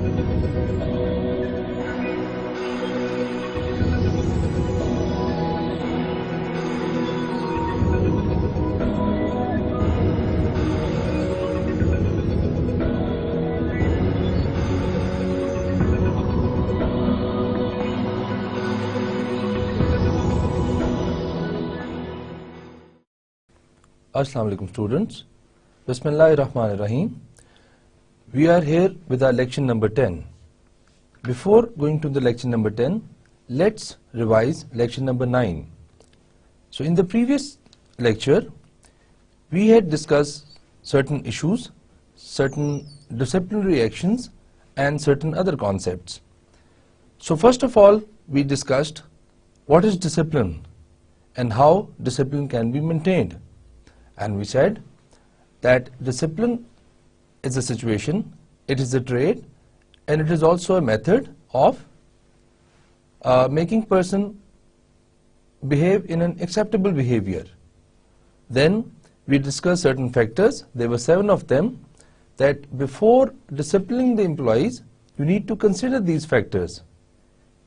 Assalamu alaikum students. Bismillahir Rahmanir Rahim. We are here with our lecture number 10. Before going to the lecture number 10, let's revise lecture number 9. So in the previous lecture, we had discussed certain issues, certain disciplinary actions, and certain other concepts. So first of all, we discussed what is discipline and how discipline can be maintained. And we said that discipline is a situation, it is a trait, and it is also a method of making person behave in an acceptable behavior. Then we discussed certain factors, there were 7 of them, that before disciplining the employees, you need to consider these factors.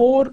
4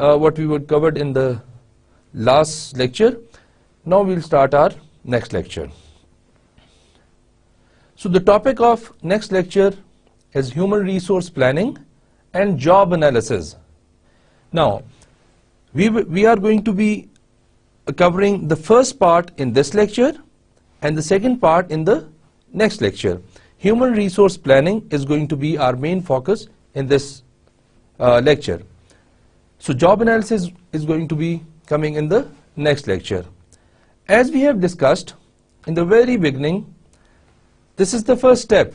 what we were covered in the last lecture. Now we'll start our next lecture. So the topic of next lecture is human resource planning and job analysis. Now we are going to be covering the first part in this lecture and the second part in the next lecture. Human resource planning is going to be our main focus in this lecture. So job analysis is going to be coming in the next lecture. As we have discussed in the very beginning, this is the first step.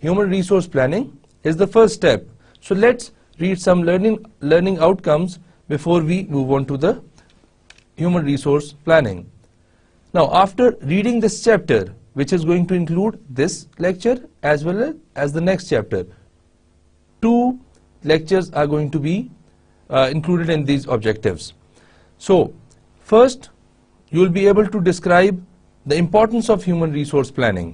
Human resource planning is the first step. So let's read some learning outcomes before we move on to the human resource planning. Now after reading this chapter, which is going to include this lecture as well as the next chapter, 2 lectures are going to be included in these objectives. So first you will be able to describe the importance of human resource planning,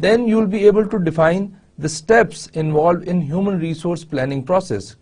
Then you will be able to define the steps involved in human resource planning process,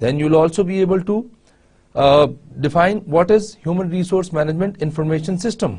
Then you will also be able to define what is human resource management information system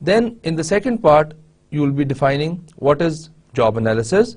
Then in the second part you will be defining what is job analysis,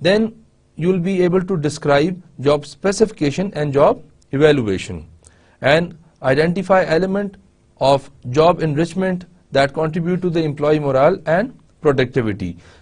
Then you will be able to describe job specification and job evaluation and identify element of job enrichment that contribute to the employee morale and productivity.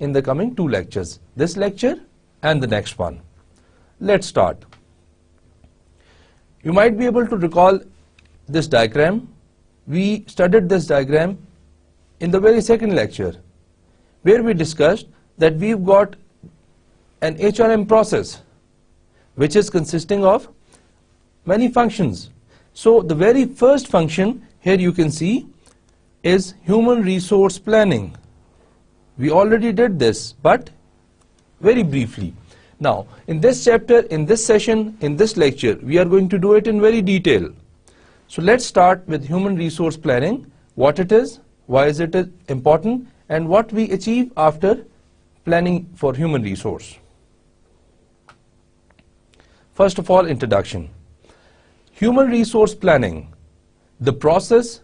in the coming 2 lectures, this lecture and the next one. Let's start. You might be able to recall this diagram. We studied this diagram in the very second lecture, where we discussed that we've got an HRM process which is consisting of many functions. So the very first function here you can see is human resource planning. We already did this, but very briefly. Now in this chapter, in this session, in this lecture, we are going to do it in very detail. So let's start with human resource planning, what it is, why is it important, and what we achieve after planning for human resource. First of all, introduction. Human resource planning, the process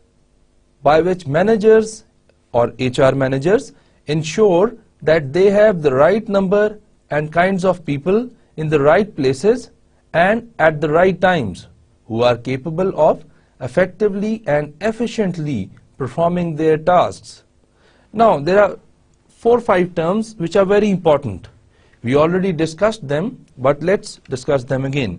by which managers or HR managers ensure that they have the right number and kinds of people in the right places and at the right times who are capable of effectively and efficiently performing their tasks. Now there are 4 or 5 terms which are very important. We already discussed them, but let's discuss them again.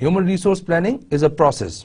Human resource planning is a process.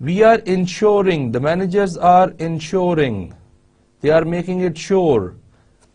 We are ensuring, the managers are ensuring, they are making it sure,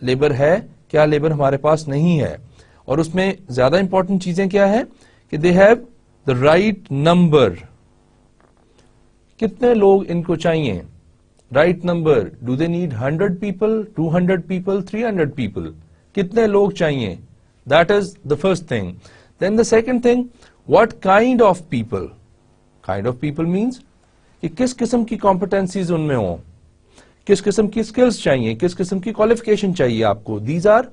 labour ہے, کیا labour ہمارے پاس نہیں ہے. اور اس میں زیادہ important چیزیں کیا ہے کہ they have the right number. کتنے لوگ ان کو چاہیے, right number. Do they need 100 people, 200 people, 300 people, کتنے لوگ چاہیے. That is the first thing. Then the second thing, what kind of people. Kind of people means کہ کس قسم کی کمپٹنسیز ان میں ہوں, کس قسم کی اسکلس چاہیے, کس قسم کی کوالیفیکیشن چاہیے آپ کو. These are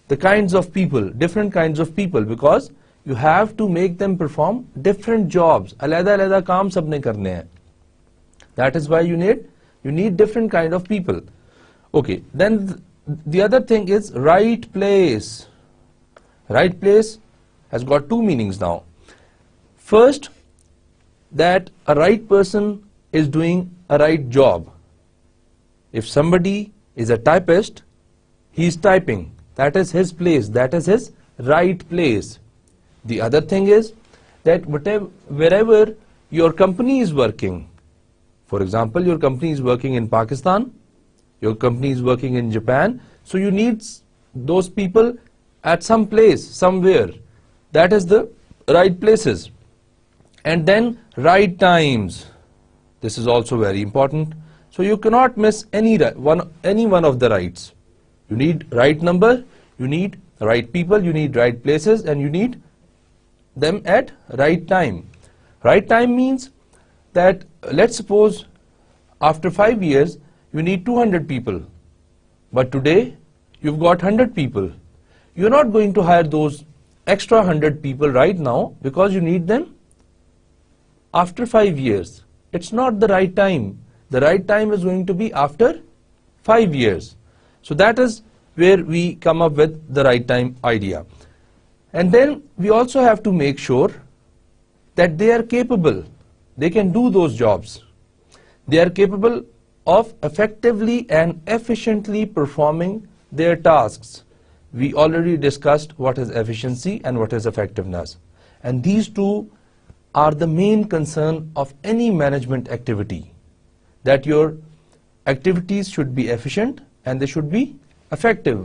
the kinds of people, different kinds of people, because you have to make them perform different jobs. علیحدہ علیحدہ کام سب نے کرنے ہیں. That is why you need different kind of people. Okay, then the other thing is right place. Right place has got two meanings now. First, that a right person is doing a right job. If somebody is a typist, he is typing. That is his place, that is his right place. The other thing is that wherever your company is working, for example, your company is working in Pakistan, your company is working in Japan, so you need those people at some place, somewhere. That is the right places. And then right times. This is also very important. So you cannot miss any one of the rights. You need right number, you need right people, you need right places, and you need them at right time. Right time means that let's suppose after 5 years you need 200 people, but today you've got 100 people. You're not going to hire those extra 100 people right now because you need them after 5 years. It's not the right time. The right time is going to be after 5 years. So that is where we come up with the right time idea. And then we also have to make sure that they are capable. They can do those jobs. They are capable of effectively and efficiently performing their tasks. We already discussed what is efficiency and what is effectiveness. And these two are the main concern of any management activity. That your activities should be efficient and they should be effective.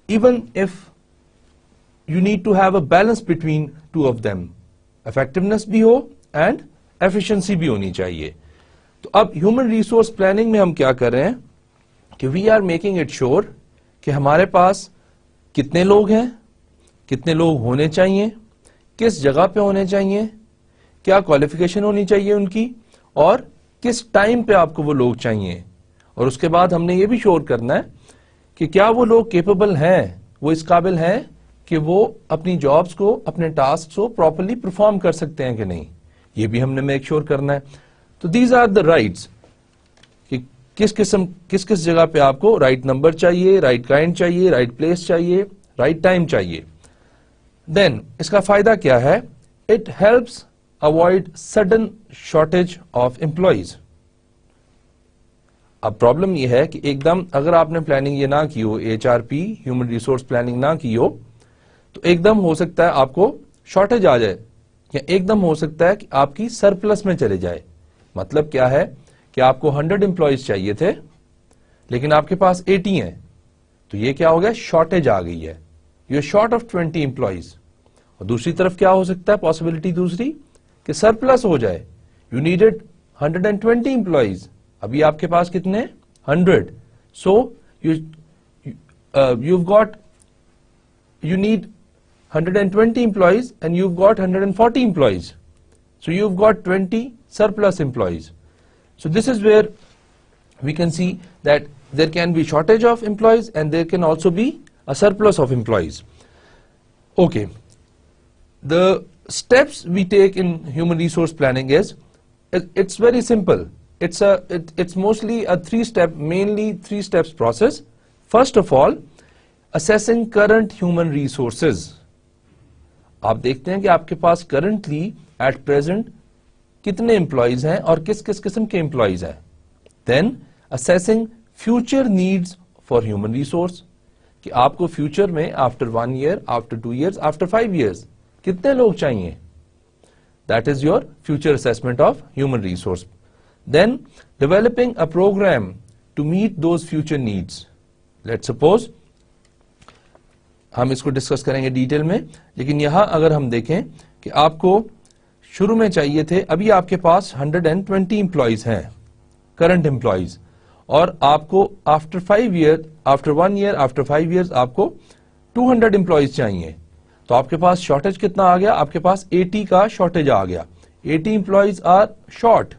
Even if you need to have a balance between two of them, effectiveness بھی ہو and efficiency بھی ہونی چاہیے. تو اب human resource planning میں ہم کیا کر رہے ہیں کہ we are making it sure کہ ہمارے پاس کتنے لوگ ہیں, کتنے لوگ ہونے چاہیے, کس جگہ پہ ہونے چاہیے, کیا کوالیفیکیشن ہونی چاہیے ان کی, اور کس ٹائم پہ آپ کو وہ لوگ چاہیے. اور اس کے بعد ہم نے یہ بھی شور کرنا ہے کہ کیا وہ لوگ کیپیبل ہیں, وہ اس قابل ہیں کہ وہ اپنی جابز کو, اپنے ٹاسک کو پراپرلی پرفارم کر سکتے ہیں کہ نہیں. یہ بھی ہم نے میک شور کرنا ہے. تو دیز آر دا رائٹس کہ کس جگہ پہ آپ کو رائٹ نمبر چاہیے, رائٹ کائنڈ چاہیے, رائٹ پلیس چاہیے, رائٹ ٹائم چاہیے. دین اس کا فائدہ کیا ہے, it helps avoid sudden shortage of employees. اب پرابلم یہ ہے کہ ایک دم اگر آپ نے پلاننگ یہ نہ کی ہو, H R P human resource planning نہ کی ہو, تو ایک دم ہو سکتا ہے آپ کو شارٹیج آ جائے, یا ایک دم ہو سکتا ہے کہ آپ کی سرپلس میں چلے جائے. مطلب کیا ہے کہ آپ کو 100 امپلائیز چاہیے تھے لیکن آپ کے پاس 80 ہیں, تو یہ کیا ہو گیا, شارٹیج آ گئی ہے, you are short of 20 employees. اور دوسری طرف کیا ہو سکتا ہے پاسبلٹی دوسری کہ سرپلس ہو جائے, یو نیڈڈ 120 امپلائیز, ابھی آپ کے پاس کتنے 100. سو you need 120 employees and you've got 140 employees. So you've got 20 surplus employees. So this is where we can see that there can be shortage of employees and there can also be a surplus of employees. Okay. The steps we take in human resource planning it's very simple. It's mostly a mainly three steps process. First of all, assessing current human resources. آپ دیکھتے ہیں کہ آپ کے پاس currently at present کتنے employees ہیں اور کس قسم کے امپلائیز ہیں. Then assessing future needs for human resource, کہ آپ کو فیوچر میں after 1 year, after 2 years, after 5 years کتنے لوگ چاہیے. That is your future assessment of human resource. Then developing a program to meet those future needs. Let's suppose ہم اس کو discuss کریں گے ڈیٹیل میں, لیکن یہاں اگر ہم دیکھیں کہ آپ کو شروع میں چاہیے تھے, ابھی آپ کے پاس 120 امپلائیز ہیں کرنٹ امپلائیز, اور آپ کو آفٹر 1 year آفٹر 5 years آپ کو 200 امپلائیز چاہیے. تو آپ کے پاس شارٹیج کتنا آ گیا, آپ کے پاس 80 کا شارٹیج آ گیا, 80 امپلائیز آر شارٹ.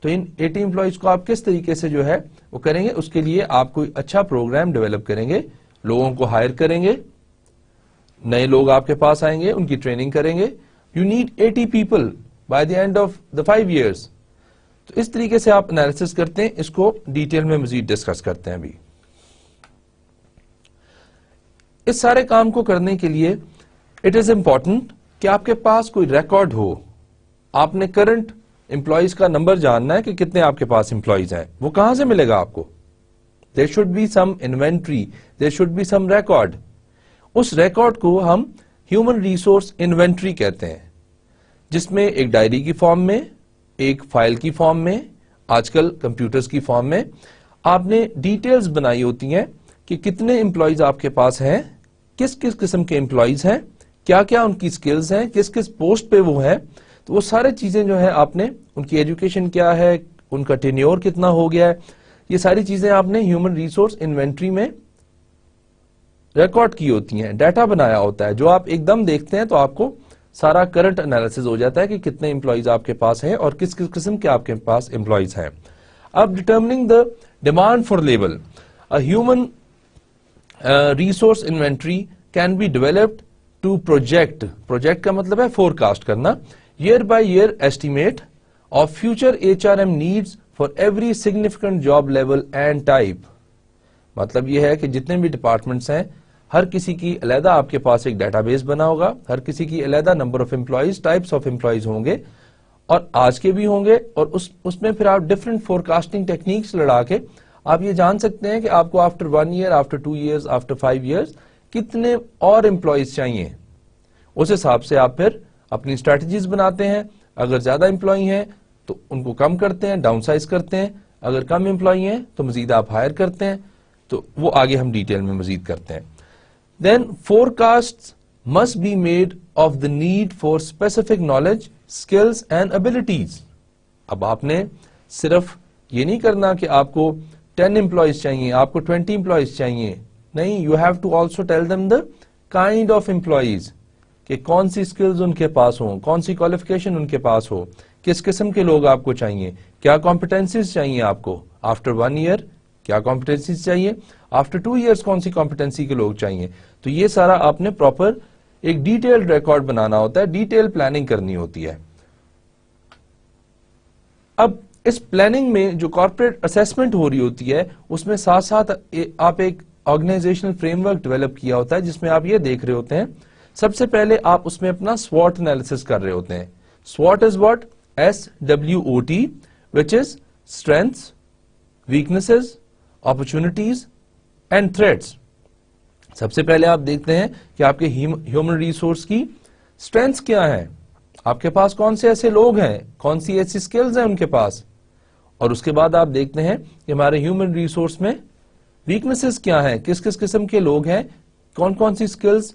تو ان 80 امپلائیز کو آپ کس طریقے سے جو ہے وہ کریں گے, اس کے لیے آپ کوئی اچھا پروگرام ڈیولپ کریں گے, لوگوں کو ہائر کریں گے, نئے لوگ آپ کے پاس آئیں گے, ان کی ٹریننگ کریں گے. You need 80 people by the end of the 5 years. تو اس طریقے سے آپ انالیسس کرتے ہیں, اس کو ڈیٹیل میں مزید ڈسکس کرتے ہیں. ابھی اس سارے کام کو کرنے کے لیے اٹ از امپورٹنٹ کہ آپ کے پاس کوئی ریکارڈ ہو. آپ نے کرنٹ امپلائیز کا نمبر جاننا ہے کہ کتنے آپ کے پاس امپلائیز ہیں. وہ کہاں سے ملے گا آپ کو؟ There should be some inventory, there should be some record. اس ریکارڈ کو ہم ہیومن ریسورس انوینٹری کہتے ہیں, جس میں ایک ڈائری کی فارم میں, ایک فائل کی فارم میں, آج کل کمپیوٹرز کی فارم میں آپ نے ڈیٹیلز بنائی ہوتی ہیں کہ کتنے امپلائیز آپ کے پاس ہیں, کس کس قسم کے امپلائیز ہیں, کیا کیا ان کی سکلز ہیں, کس کس پوسٹ پہ وہ ہیں. تو وہ سارے چیزیں جو ہے آپ نے, ان کی ایجوکیشن کیا ہے, ان کا ٹینیور کتنا ہو گیا ہے, یہ ساری چیزیں آپ نے ہیومن ریسورس انوینٹری میں ریکارڈ کی ہوتی ہیں, ڈیٹا بنایا ہوتا ہے, جو آپ ایک دم دیکھتے ہیں تو آپ کو سارا کرنٹ انالیسز ہو جاتا ہے کہ کتنے امپلائیز آپ کے پاس ہیں اور کس کس قسم کے آپ کے پاس امپلائیز ہیں. اب determining the demand for labour, human resource inventory can be developed to project. Project کا مطلب ہے فور کاسٹ کرنا. Year by year estimate of future HRM needs for every significant job level and type. مطلب یہ ہے کہ جتنے بھی ڈپارٹمنٹس ہیں, ہر کسی کی علیحدہ آپ کے پاس ایک ڈیٹا بیس بنا ہوگا, ہر کسی کی علیحدہ number of employees, types of employees ہوں گے, اور آج کے بھی ہوں گے, اور اس میں پھر آپ ڈفرنٹ فور کاسٹنگ ٹیکنیکس لڑا کے آپ یہ جان سکتے ہیں کہ آپ کو after 1 year, after 2 years, after 5 years کتنے اور امپلائیز چاہیے. اس حساب سے آپ پھر اپنی اسٹریٹجیز بناتے ہیں. اگر زیادہ امپلائی ہیں تو ان کو کم کرتے ہیں, ڈاؤن سائز کرتے ہیں. اگر کم امپلائی ہیں تو مزید آپ ہائر کرتے ہیں. تو وہ آگے ہم ڈیٹیل میں مزید کرتے ہیں. دین forecasts must be made of the need for specific knowledge, skills and abilities. اب آپ نے صرف یہ نہیں کرنا کہ آپ کو 10 امپلائیز چاہیے, آپ کو 20 امپلائیز چاہیے. نہیں, you have to also tell them the kind of employees, کہ کون سی سکلز ان کے پاس ہوں, کون سی کوالیفیکیشن ان کے پاس ہو, کس قسم کے لوگ آپ کو چاہیے, کیا کمپٹنسیز چاہیے آپ کو. آفٹر 1 year کیا کمپٹنسیز چاہیے, آفٹر 2 years کون سی کمپٹنسی کے لوگ چاہیے. تو یہ سارا آپ نے پراپر ایک ڈیٹیل ریکارڈ بنانا ہوتا ہے, ڈیٹیل پلاننگ کرنی ہوتی ہے. اب اس پلاننگ میں جو کارپوریٹ اسیسمنٹ ہو رہی ہوتی ہے, اس میں ساتھ ساتھ آپ ایک آرگنائزیشنل فریم ورک ڈیولپ کیا ہوتا ہے, جس میں آپ یہ دیکھ رہے ہوتے ہیں, سب سے پہلے آپ اس میں اپنا SWOT انالیسس کر رہے ہوتے ہیں. SWOT is what, SWOT, which is strengths, weaknesses, opportunities and threats. سب سے پہلے آپ دیکھتے ہیں کہ آپ کے ہیومن ریسورس کی اسٹرینتھس کیا ہیں, آپ کے پاس کون سے ایسے لوگ ہیں, کون سی ایسی سکلز ہیں ان کے پاس, اور اس کے بعد آپ دیکھتے ہیں کہ ہمارے ہیومن ریسورس میں ویکنسز کیا ہیں, کس کس قسم کے لوگ ہیں, کون کون سی سکلز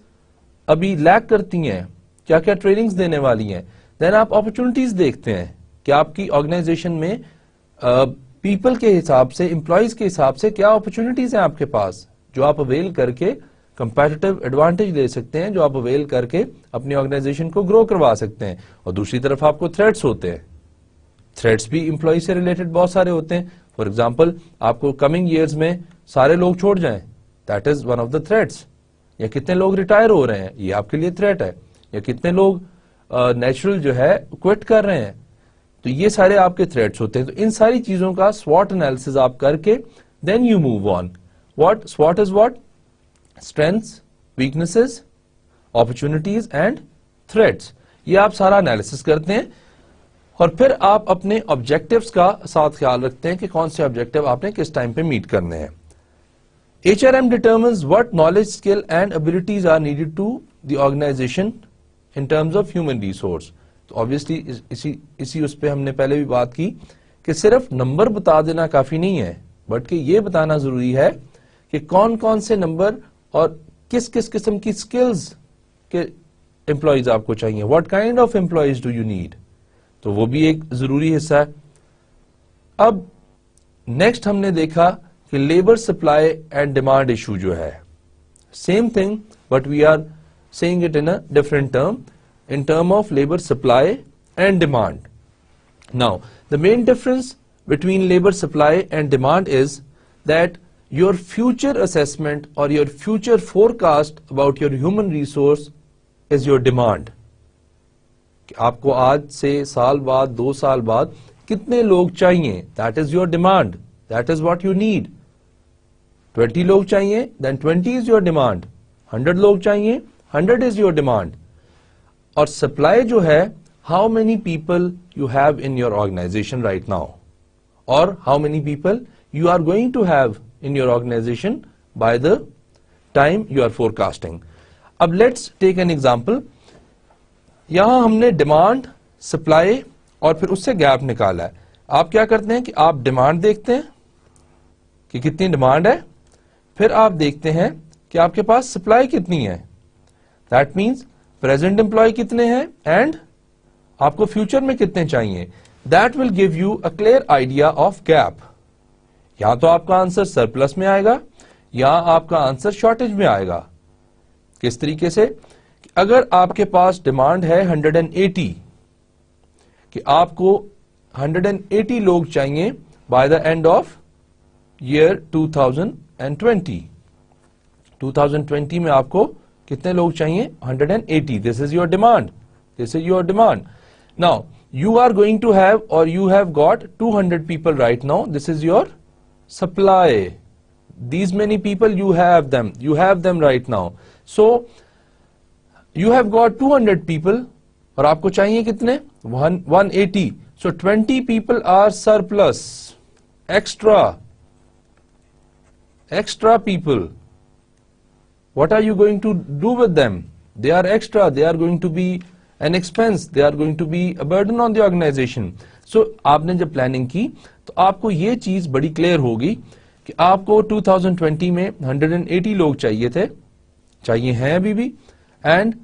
ابھی لیک کرتی ہیں, کیا کیا ٹریننگز دینے والی ہیں. دین آپ اپرچونٹیز دیکھتے ہیں کہ آپ کی آرگنائزیشن میں پیپل کے حساب سے, امپلائیز کے حساب سے کیا اپرچونٹیز ہیں آپ کے پاس, جو آپ اویل کر کے کمپیٹیٹو ایڈوانٹیج لے سکتے ہیں, جو آپ اویل کر کے اپنی آرگنائزیشن کو گرو کروا سکتے ہیں. اور دوسری طرف آپ کو تھریٹس ہوتے ہیں, تھریٹس بھی امپلائی سے ریلیٹڈ بہت سارے ہوتے ہیں. فار ایگزامپل, آپ کو کمنگ ایئرز میں سارے لوگ چھوڑ جائیں, that is one of the threats. یا کتنے لوگ ریٹائر ہو رہے ہیں, یہ آپ کے لیے تھریٹ ہے. یا کتنے لوگ نیچرل جو ہے کوئٹ کر رہے ہیں, تو یہ سارے آپ کے تھریٹس ہوتے ہیں. تو ان ساری چیزوں کا SWOT انالیسز آپ کر کے then you move on. What SWOT is what, strengths, weaknesses, opportunities and threats. یہ آپ سارا انالیسز کرتے ہیں, اور پھر آپ اپنے آبجیکٹیوز کا ساتھ خیال رکھتے ہیں کہ کون سے آبجیکٹیو آپ نے کس ٹائم پہ میٹ کرنے ہیں. HRM determines what knowledge, skill and abilities are needed to the organization in terms of human resource. تو obviously اسی اس پہ ہم نے پہلے بھی بات کی کہ صرف نمبر بتا دینا کافی نہیں ہے, بلکہ یہ بتانا ضروری ہے کہ کون کون سے نمبر اور کس کس قسم کی سکلز کے امپلائیز آپ کو چاہیے, what kind of employees do you need, تو وہ بھی ایک ضروری حصہ ہے. اب نیکسٹ ہم نے دیکھا کہ labour supply and demand issue جو ہے, same thing but we are seeing it in different term, in term of labor supply and demand. Now, the main difference between labor supply and demand is that your future assessment or your future forecast about your human resource is your demand. کہ آپ کو آج سے سال بعد 2 سال بعد کتنے لوگ چاہیے, that is your demand, that is what you need. 20 لوگ چاہیے, then 20 is your demand. 100 لوگ چاہیے, 100 is your demand. اور سپلائی جو ہے, how many people you have in your organization right now, اور how many people you are going to have in your organization by the time you are forecasting. اب let's take an example. یہاں ہم نے demand, supply اور پھر اس سے gap نکالا ہے. آپ کیا کرتے ہیں کہ آپ ڈیمانڈ دیکھتے ہیں کہ کتنی ڈیمانڈ ہے, پھر آپ دیکھتے ہیں کہ آپ کے پاس سپلائی کتنی ہے, دیٹ مینس پریزنٹ امپلائی کتنے ہیں اینڈ آپ کو فیوچر میں کتنے چاہیے. That will give you a clear idea of gap. یا تو آپ کا آنسر سرپلس میں آئے گا یا آپ کا آنسر شارٹیج میں آئے گا. کس طریقے سے, اگر آپ کے پاس ڈیمانڈ ہے 180 کہ آپ کو 180 لوگ چاہیے by the end of year 2020. 2020 میں آپ کو کتنے لوگ چاہیے, 180. This is your demand. This is your demand. Now, you are going to have, or you have got 200 people right now. This is your supply. These many people, you have them. You have them right now. So, you have got 200 people, اور آپ کو چاہیے کتنے, 180. So, 20 people are surplus. Extra people. What are you going to do with them? They are extra. They are going to be an expense. They are going to be a burden on the organization. So, آپ نے جب planning کی تو آپ کو یہ چیز بڑی کلیئر ہوگی کہ آپ کو 2020 میں 180 لوگ چاہیے تھے, چاہیے ہیں ابھی بھی, اینڈ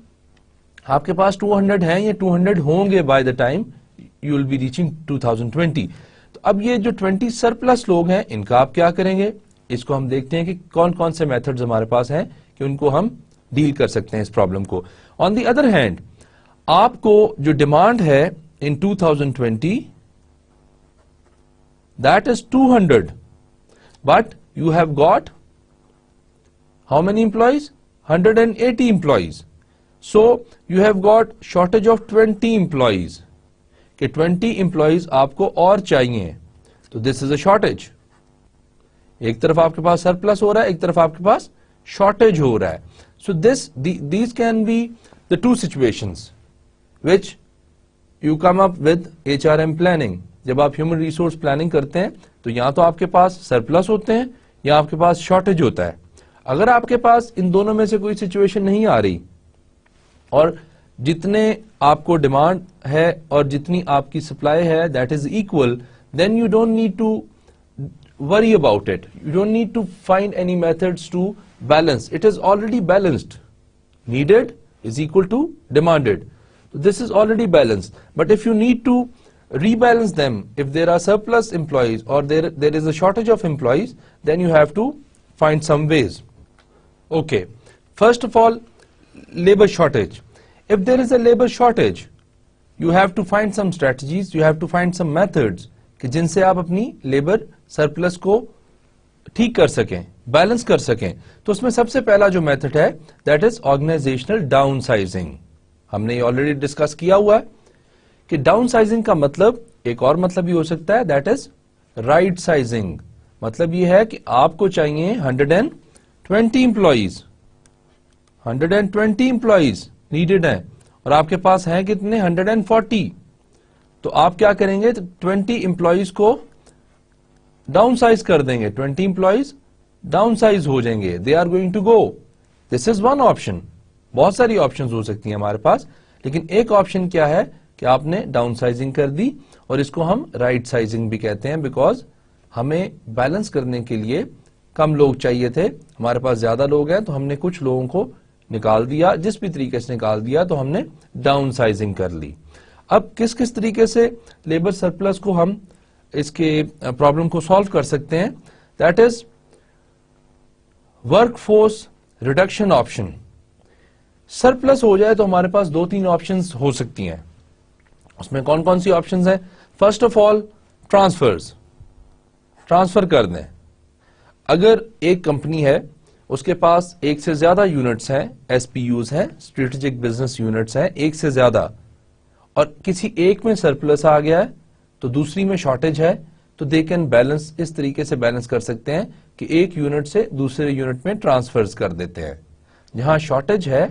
آپ کے پاس 200 ہیں یا 200 ہوں گے by the time you will be reaching 2020. تو اب یہ جو 20 سرپلس لوگ ہیں ان کا آپ کیا کریں گے, اس کو ہم دیکھتے ہیں کہ کون کون سے میتھڈز ہمارے پاس ہیں کہ ان کو ہم ڈیل کر سکتے ہیں اس پرابلم کو. آن دی ادر ہینڈ, آپ کو جو ڈیمانڈ ہے ان 2020 that is 200, but you have got how many employees, 180 employees. So you have got shortage of 20 employees, کہ 20 امپلائیز آپ کو اور چاہیے. تو دس از اے شارٹیج. ایک طرف آپ کے پاس سرپلس ہو رہا ہے, ایک طرف آپ کے پاس شارٹیج ہو رہا ہے. So these can be the 2 situations which you come up with HRM planning. جب آپ ہیومن ریسورس پلاننگ کرتے ہیں تو یا تو آپ کے پاس سرپلس ہوتے ہیں یا آپ کے پاس شارٹیج ہوتا ہے. اگر آپ کے پاس ان دونوں میں سے کوئی سچویشن نہیں آ رہی اور جتنے آپ کو ڈیمانڈ ہے اور جتنی آپ کی سپلائی ہے that is equal, then you don't need to worry about it. You don't need to find any methods to balance. It is already balanced. Needed is equal to demanded. So this is already balanced. But if you need to rebalance them, if there are surplus employees or there is a shortage of employees, then you have to find some ways. Okay. First of all, labor shortage. If there is a labor shortage, you have to find some strategies, you have to find some methods کہ جن سے آپ اپنی labour surplus کو ٹھیک کر سکیں, balance کر سکیں. تو اس میں سب سے پہلا جو میتھڈ ہے that is organisational downsizing. ہم نے یہ آلریڈی ڈسکس کیا ہوا ہے کہ ڈاؤن سائزنگ کا مطلب ایک اور مطلب بھی ہو سکتا ہے, دیٹ از رائٹ سائزنگ. مطلب یہ ہے کہ آپ کو چاہیے 120 امپلائیز, 120 امپلائیز نیڈڈ ہیں اور آپ کے پاس ہیں کتنے, 140. تو آپ کیا کریں گے, 20 امپلائیز کو ڈاؤن سائز کر دیں گے, 20 امپلائیز ڈاؤن سائز ہو جائیں گے, they are going to go. This is one option. بہت ساری آپشن ہو سکتی ہیں ہمارے پاس, لیکن ایک آپشن کیا ہے کہ آپ نے ڈاؤن سائزنگ کر دی, اور اس کو ہم رائٹ سائزنگ بھی کہتے ہیں, بیکاز ہمیں بیلنس کرنے کے لیے کم لوگ چاہیے تھے, ہمارے پاس زیادہ لوگ ہیں تو ہم نے کچھ لوگوں کو نکال دیا, جس بھی طریقے سے نکال دیا تو ہم نے ڈاؤن سائزنگ کر لی. اب کس کس طریقے سے لیبر سرپلس کو ہم اس کے پرابلم کو سالو کر سکتے ہیں, that is work force reduction option. Surplus ہو جائے تو ہمارے پاس 2-3 آپشنز ہو سکتی ہیں. اس میں کون کون سی آپشنز ہیں؟ فرسٹ آف آل ٹرانسفر کر دیں. اگر ایک کمپنی ہے, اس کے پاس ایک سے زیادہ یونٹس ہیں, ایس پی یوز ہیں, اسٹریٹجک بزنس یونٹس ہیں, ایک سے زیادہ, اور کسی ایک میں سرپلس آ گیا ہے تو دوسری میں شارٹیج ہے, تو دے کین بیلنس, اس طریقے سے بیلنس کر سکتے ہیں کہ ایک یونٹ سے دوسرے یونٹ میں ٹرانسفرز کر دیتے ہیں. جہاں شارٹیج ہے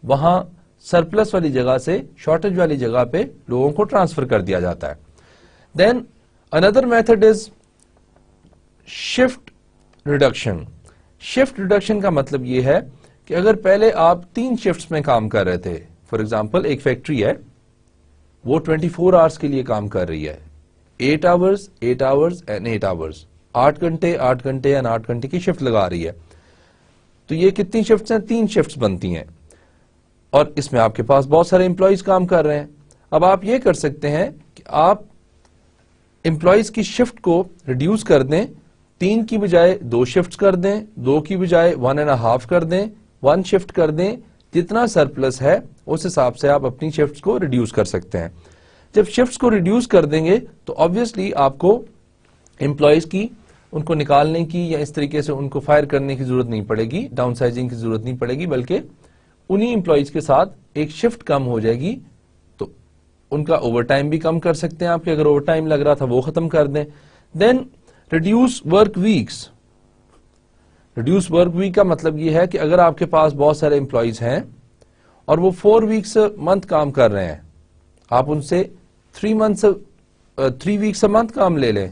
وہاں سرپلس والی جگہ سے شارٹیج والی جگہ پہ لوگوں کو ٹرانسفر کر دیا جاتا ہے. Then another method is shift reduction. Shift reduction کا مطلب یہ ہے کہ اگر پہلے آپ 3 شفٹس میں کام کر رہے تھے, فار ایگزامپل ایک فیکٹری ہے, وہ 24 آورس کے لیے کام کر رہی ہے, 8 آورس 8 آورس اینڈ 8 آورس, 8 گھنٹے 8 گھنٹے اینڈ 8 گھنٹے کی شفٹ لگا رہی ہے. تو یہ کتنی شفٹس ہیں؟ 3 شفٹس بنتی ہیں, اور اس میں آپ کے پاس بہت سارے امپلائیز کام کر رہے ہیں. اب آپ یہ کر سکتے ہیں کہ آپ امپلائیز کی شفٹ کو ریڈیوس کر دیں, 3 کی بجائے 2 شفٹس کر دیں, 2 کی بجائے 1.5 کر دیں, 1 شفٹ کر دیں. جتنا سرپلس ہے اس حساب سے آپ اپنی شفٹس کو ریڈیوس کر سکتے ہیں. جب شفٹس کو ریڈیوس کر دیں گے تو آبویسلی آپ کو امپلائیز کی ان کو نکالنے کی یا اس طریقے سے ان کو فائر کرنے کی ضرورت نہیں پڑے گی, ڈاؤن سائزنگ کی ضرورت نہیں پڑے گی, بلکہ انہی امپلائیز کے ساتھ ایک شفٹ کم ہو جائے گی. تو ان کا اوور ٹائم بھی کم کر سکتے ہیں آپ کے, اگر اوور ٹائم لگ رہا تھا وہ ختم کر دیں. دین ریڈیوس ورک ویکس. ریڈیوس ورک ویک کا مطلب یہ ہے کہ اگر آپ کے پاس بہت سارے امپلائیز ہیں اور وہ 4 ویکس منتھ کام کر رہے ہیں, آپ ان سے 3 ویکس منتھ کام لے لیں,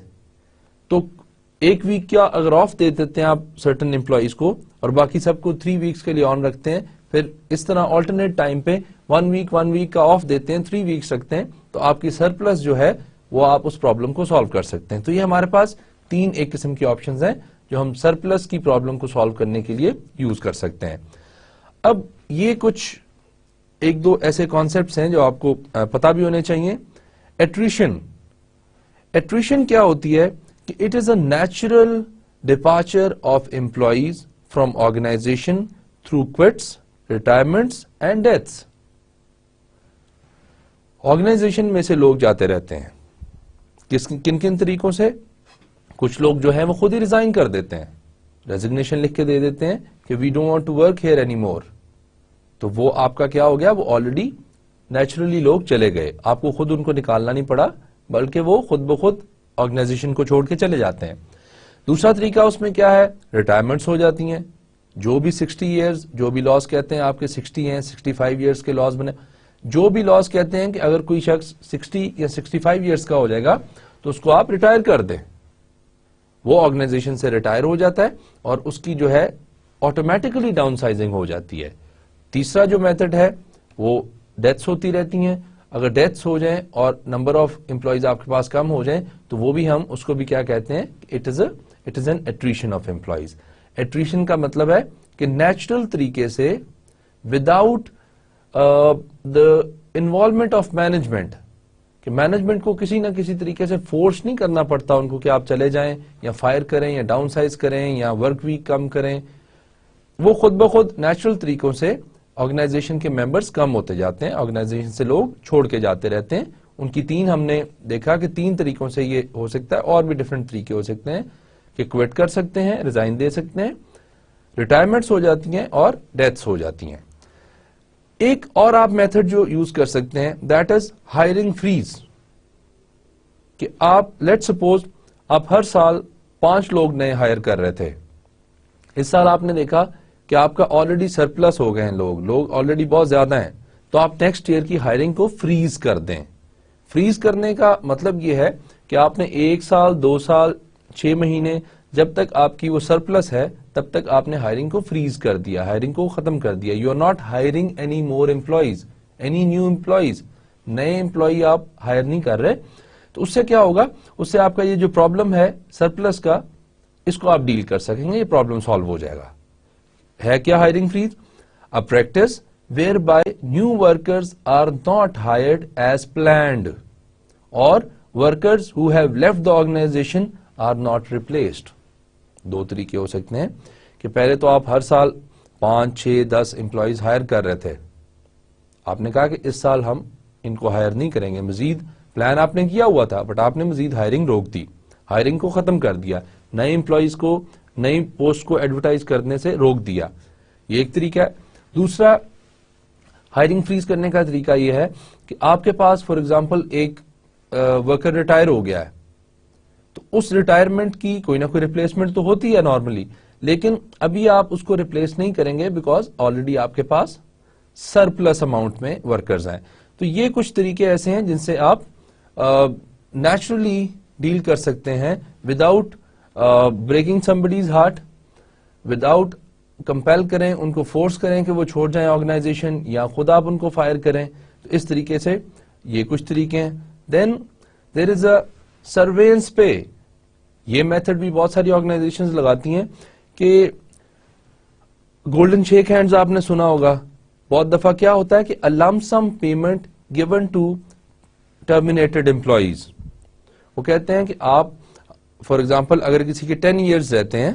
تو 1 ویک کیا اگر آف دے دیتے ہیں آپ سرٹن امپلائیز کو اور باقی سب کو 3 ویکس کے لیے آن رکھتے ہیں, پھر اس طرح آلٹرنیٹ ٹائم پہ 1 ویک کا آف دیتے ہیں, 3 ویکس رکھتے ہیں, تو آپ کی سرپلس جو ہے وہ آپ اس پرابلم کو سالو کر سکتے ہیں. تو یہ ہمارے پاس 3 ایک قسم کی آپشنز ہیں جو ہم سرپلس کی پرابلم کو سالو کرنے کے لیے یوز کر سکتے ہیں. اب یہ کچھ 1-2 ایسے کانسیپٹس ہیں جو آپ کو پتا بھی ہونے چاہیے. ایٹریشن. ایٹریشن کیا ہوتی ہے کہ it is a natural departure of employees from organization through quits, retirements and deaths. Organization میں سے لوگ جاتے رہتے ہیں, کن کن طریقوں سے؟ کچھ لوگ جو ہیں وہ خود ہی ریزائن کر دیتے ہیں, ریزگنیشن لکھ کے دے دیتے ہیں کہ we don't want to work here any more. تو وہ آپ کا کیا ہو گیا, وہ آلریڈی نیچرلی لوگ چلے گئے, آپ کو خود ان کو نکالنا نہیں پڑا, بلکہ وہ خود بخود آرگنائزیشن کو چھوڑ کے چلے جاتے ہیں. دوسرا طریقہ اس میں کیا ہے, ریٹائرمنٹس ہو جاتی ہیں. جو بھی 60 ایئرز, جو بھی لاز کہتے ہیں آپ کے 60 ہیں, 65 ایئرز کے لاز بنے, جو بھی لاز کہتے ہیں کہ اگر کوئی شخص 60 یا 65 ایئرز کا ہو جائے گا تو اس کو آپ ریٹائر کر دیں, وہ آرگنائزیشن سے ریٹائر ہو جاتا ہے اور اس کی جو ہے آٹومیٹکلی ڈاؤن سائزنگ ہو جاتی ہے. تیسرا جو میتھڈ ہے وہ ڈیتھس ہوتی رہتی ہیں. اگر ڈیتھس ہو جائیں اور نمبر آف امپلائیز آپ کے پاس کم ہو جائیں تو وہ بھی ہم اس کو بھی کیا کہتے ہیں, it is an iteration of employees. Iteration کا مطلب ہے کہ نیچرل طریقے سے without the involvement of management, کہ مینجمنٹ کو کسی نہ کسی طریقے سے فورس نہیں کرنا پڑتا ان کو کہ آپ چلے جائیں یا فائر کریں یا ڈاؤن سائز کریں یا ورک ویک کم کریں. وہ خود بخود نیچرل طریقوں سے آرگنائزیشن کے ممبرز کم ہوتے جاتے ہیں, آرگنائزیشن سے لوگ چھوڑ کے جاتے رہتے ہیں. ان کی 3 ہم نے دیکھا کہ 3 طریقوں سے یہ ہو سکتا ہے, اور بھی ڈفرینٹ طریقے ہو سکتے ہیں کہ کوئٹ کر سکتے ہیں, ریزائن دے سکتے ہیں, ریٹائرمنٹس ہو جاتی ہیں اور ڈیتھس ہو جاتی ہیں. ایک اور آپ میتھڈ جو یوز کر سکتے ہیں دیٹ از ہائرنگ فریز, کہ آپ لیٹ سپوز آپ ہر سال 5 لوگ نئے ہائر کر رہے تھے, اس سال آپ نے دیکھا کہ آپ کا آلریڈی سرپلس ہو گئے ہیں, لوگ آلریڈی بہت زیادہ ہیں, تو آپ نیکسٹ ایئر کی ہائرنگ کو فریز کر دیں. فریز کرنے کا مطلب یہ ہے کہ آپ نے 1 سال 2 سال 6 مہینے جب تک آپ کی وہ سرپلس ہے تب تک آپ نے ہائرنگ کو فریز کر دیا, ہائرنگ کو ختم کر دیا. You are not hiring any more employees, any new employees, نئے امپلائی آپ ہائر نہیں کر رہے. تو اس سے کیا ہوگا, اس سے آپ کا یہ جو پرابلم ہے سرپلس کا اس کو آپ ڈیل کر سکیں گے, یہ پرابلم سالو ہو جائے گا. ہے کیا hiring freeze? A practice whereby new workers are not hired as planned or workers who have left the organization are not replaced. دو طریقے ہو سکتے ہیں کہ پہلے تو آپ ہر سال 5, 6, 10 امپلائیز ہائر کر رہے تھے. آپ نے کہا کہ اس سال ہم ان کو ہائر نہیں کریں گے, مزید پلان آپ نے کیا ہوا تھا بٹ آپ نے مزید ہائرنگ روک دی, ہائرنگ کو ختم کر دیا, نئے امپلائیز کو نئی پوسٹ کو ایڈورٹائز کرنے سے روک دیا. یہ ایک طریقہ ہے. دوسرا ہائرنگ فریز کرنے کا طریقہ یہ ہے کہ آپ کے پاس فار ایگزامپل ایک ورکر ریٹائر ہو گیا ہے, تو اس ریٹائرمنٹ کی کوئی نہ کوئی ریپلیسمنٹ تو ہوتی ہے نارملی, لیکن ابھی آپ اس کو ریپلیس نہیں کریں گے بیکاز آلریڈی آپ کے پاس سرپلس اماؤنٹ میں ورکرز ہیں. تو یہ کچھ طریقے ایسے ہیں جن سے آپ نیچرلی ڈیل کر سکتے ہیں without breaking somebody's heart, without compel کریں, ان کو فورس کریں کہ وہ چھوڑ جائیں آرگنائزیشن, یا خود آپ ان کو فائر کریں. تو اس طریقے سے یہ کچھ طریقے ہیں. دین دیر از اے سروینس پے. یہ میتھڈ بھی بہت ساری آرگنائزیشنز لگاتی ہیں کہ گولڈن شیک ہینڈز آپ نے سنا ہوگا. بہت دفعہ کیا ہوتا ہے کہ a lump sum payment given to terminated employees. وہ کہتے ہیں کہ آپ فار ایگزامپل اگر کسی کے 10 ایئرز رہتے ہیں,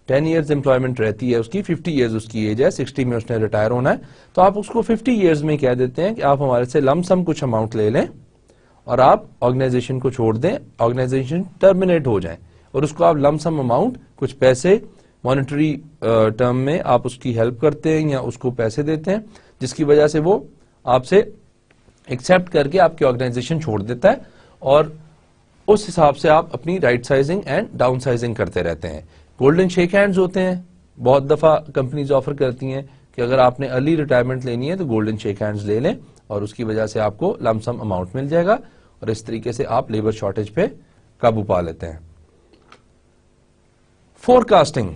10 ایئرز امپلائمنٹ رہتی ہے اس کی, 50 ایئرز اس کی ایج ہے, 60 میں اس نے ریٹائر ہونا ہے, تو آپ اس کو 50 ایئرز میں کہہ دیتے ہیں کہ آپ ہمارے سے لم سم کچھ اماؤنٹ لے لیں اور آپ آرگنائزیشن کو چھوڑ دیں, آرگنائزیشن ٹرمینیٹ ہو جائیں, اور اس کو آپ لم سم اماؤنٹ کچھ پیسے مانیٹری ٹرم میں آپ اس کی ہیلپ کرتے ہیں یا اس کو پیسے دیتے ہیں, جس کی وجہ سے وہ آپ سے ایکسپٹ کر کے آپ کی آرگنائزیشن چھوڑ دیتا ہے, اور اس حساب سے آپ اپنی right sizing and down sizing کرتے رہتے ہیں. گولڈن شیک ہینڈز ہوتے ہیں, بہت دفعہ کمپنیز آفر کرتی ہیں کہ اگر آپ نے ارلی ریٹائرمنٹ لینی ہے تو گولڈن شیک ہینڈز لے لیں, اور اس کی وجہ سے آپ کو لم سم اماؤنٹ مل جائے گا, اور اس طریقے سے آپ لیبر شارٹیج پہ قابو پا لیتے ہیں. Forecasting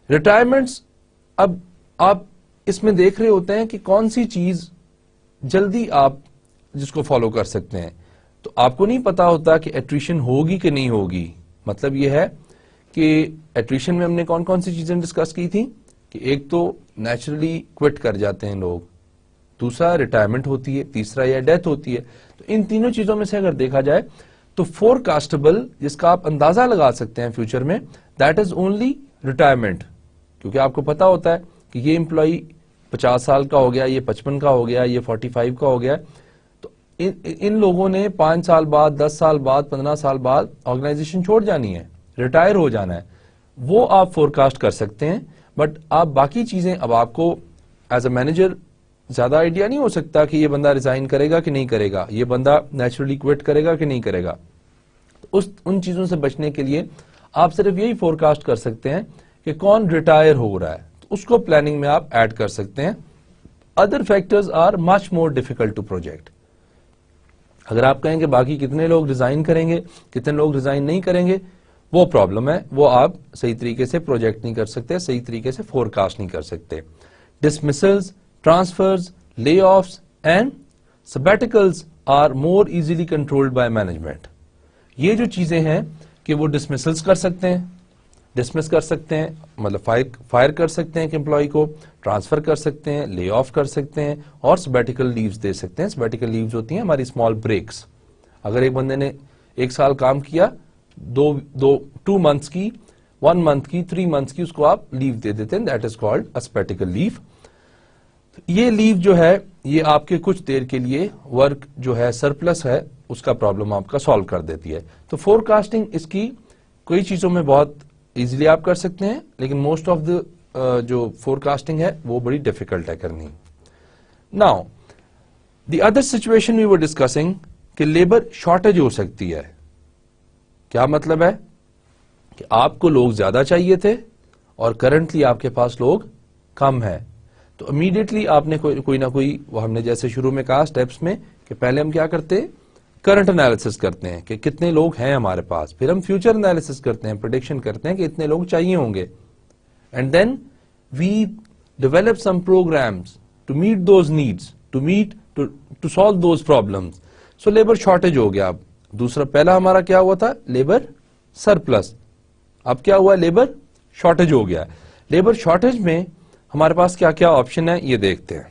retirements. اب آپ اس میں دیکھ رہے ہوتے ہیں کہ کون سی چیز جلدی آپ جس کو فالو کر سکتے ہیں, تو آپ کو نہیں پتا ہوتا کہ ایٹریشن ہوگی کہ نہیں ہوگی. مطلب یہ ہے کہ ایٹریشن میں ہم نے کون کون سی چیزیں ڈسکس کی تھی کہ ایک تو نیچرلی کوئٹ کر جاتے ہیں لوگ, دوسرا ریٹائرمنٹ ہوتی ہے, تیسرا یا ڈیتھ ہوتی ہے. تو ان تینوں چیزوں میں سے اگر دیکھا جائے تو فور کاسٹیبل جس کا آپ اندازہ لگا سکتے ہیں فیوچر میں, دیٹ از اونلی ریٹائرمنٹ. کیونکہ آپ کو پتا ہوتا ہے کہ یہ امپلائی 50 سال کا ہو گیا, یہ 55 کا ہو گیا, یہ 45 کا ہو گیا, تو ان لوگوں نے 5 سال بعد, 10 سال بعد, 15 سال بعد آرگنائزیشن چھوڑ جانی ہے, ریٹائر ہو جانا ہے. وہ آپ فور کاسٹ کر سکتے ہیں, بٹ آپ باقی چیزیں اب آپ کو ایز اے مینیجر زیادہ آئیڈیا نہیں ہو سکتا کہ یہ بندہ ریزائن کرے گا کہ نہیں کرے گا, یہ بندہ نیچرلی کوئٹ کرے گا کہ نہیں کرے گا. ان چیزوں سے بچنے کے لیے آپ صرف یہی فور کاسٹ کر سکتے ہیں کہ کون ریٹائر ہو رہا ہے, تو اس کو پلاننگ میں آپ ایڈ کر سکتے ہیں. Other factors are much more difficult to project. اگر آپ کہیں کہ باقی کتنے لوگ ریزائن کریں گے, کتنے لوگ ریزائن نہیں کریں گے, وہ پرابلم ہے, وہ آپ صحیح طریقے سے پروجیکٹ نہیں کر سکتے, صحیح طریقے سے فور کاسٹ نہیں کر سکتے. Dismissals, transfers, layoffs and sabbaticals are more easily controlled by management. یہ جو چیزیں ہیں کہ وہ ڈسمسلز کر سکتے ہیں, ڈسمس کر سکتے ہیں, مطلب فائر کر سکتے ہیں کہ امپلائی کو, ٹرانسفر کر سکتے ہیں, لے آف کر سکتے ہیں, اور سبیٹیکل لیوز دے سکتے ہیں. سبیٹیکل لیوز ہوتی ہیں ہماری اسمال بریکس. اگر ایک بندے نے 1 سال کام کیا, 2 months کی, 1 month کی, 3 months کی, اس کو آپ لیو دے دیتے ہیں, دیٹ از کالڈ اے سبیٹیکل لیو. یہ لیو جو ہے یہ آپ کے کچھ دیر کے لیے ورک جو ہے سرپلس ہے اس کا پرابلم آپ کا سالو کر دیتی ہے. تو فور کاسٹنگ اس کی کوئی چیزوں میں بہت ایزیلی آپ کر سکتے ہیں, لیکن موسٹ آف دا جو فور کاسٹنگ ہے وہ بڑی ڈیفیکلٹ ہے کرنی. Now the other situation we were discussing کہ لیبر شارٹیج ہو سکتی ہے. کیا مطلب ہے کہ آپ کو لوگ زیادہ چاہیے تھے اور کرنٹلی آپ کے پاس لوگ کم ہے, تو امیڈیٹلی آپ نے کوئی نہ کوئی, وہ ہم نے جیسے شروع میں کہا اسٹیپس میں کہ پہلے ہم کیا کرتے ہیں, کرنٹ انالیسس کرتے ہیں کہ کتنے لوگ ہیں ہمارے پاس, پھر ہم فیوچر انالیسس کرتے ہیں, پریڈکشن کرتے ہیں کہ اتنے لوگ چاہیے ہوں گے, and then we develop some programs to meet those needs, to solve those problems. So labour shortage ہو گیا. اب دوسرا, پہلا ہمارا کیا ہوا تھا, لیبر سرپلس. اب کیا ہوا, لیبر شارٹیج ہو گیا. لیبر شارٹیج میں ہمارے پاس کیا کیا آپشن ہے یہ دیکھتے ہیں.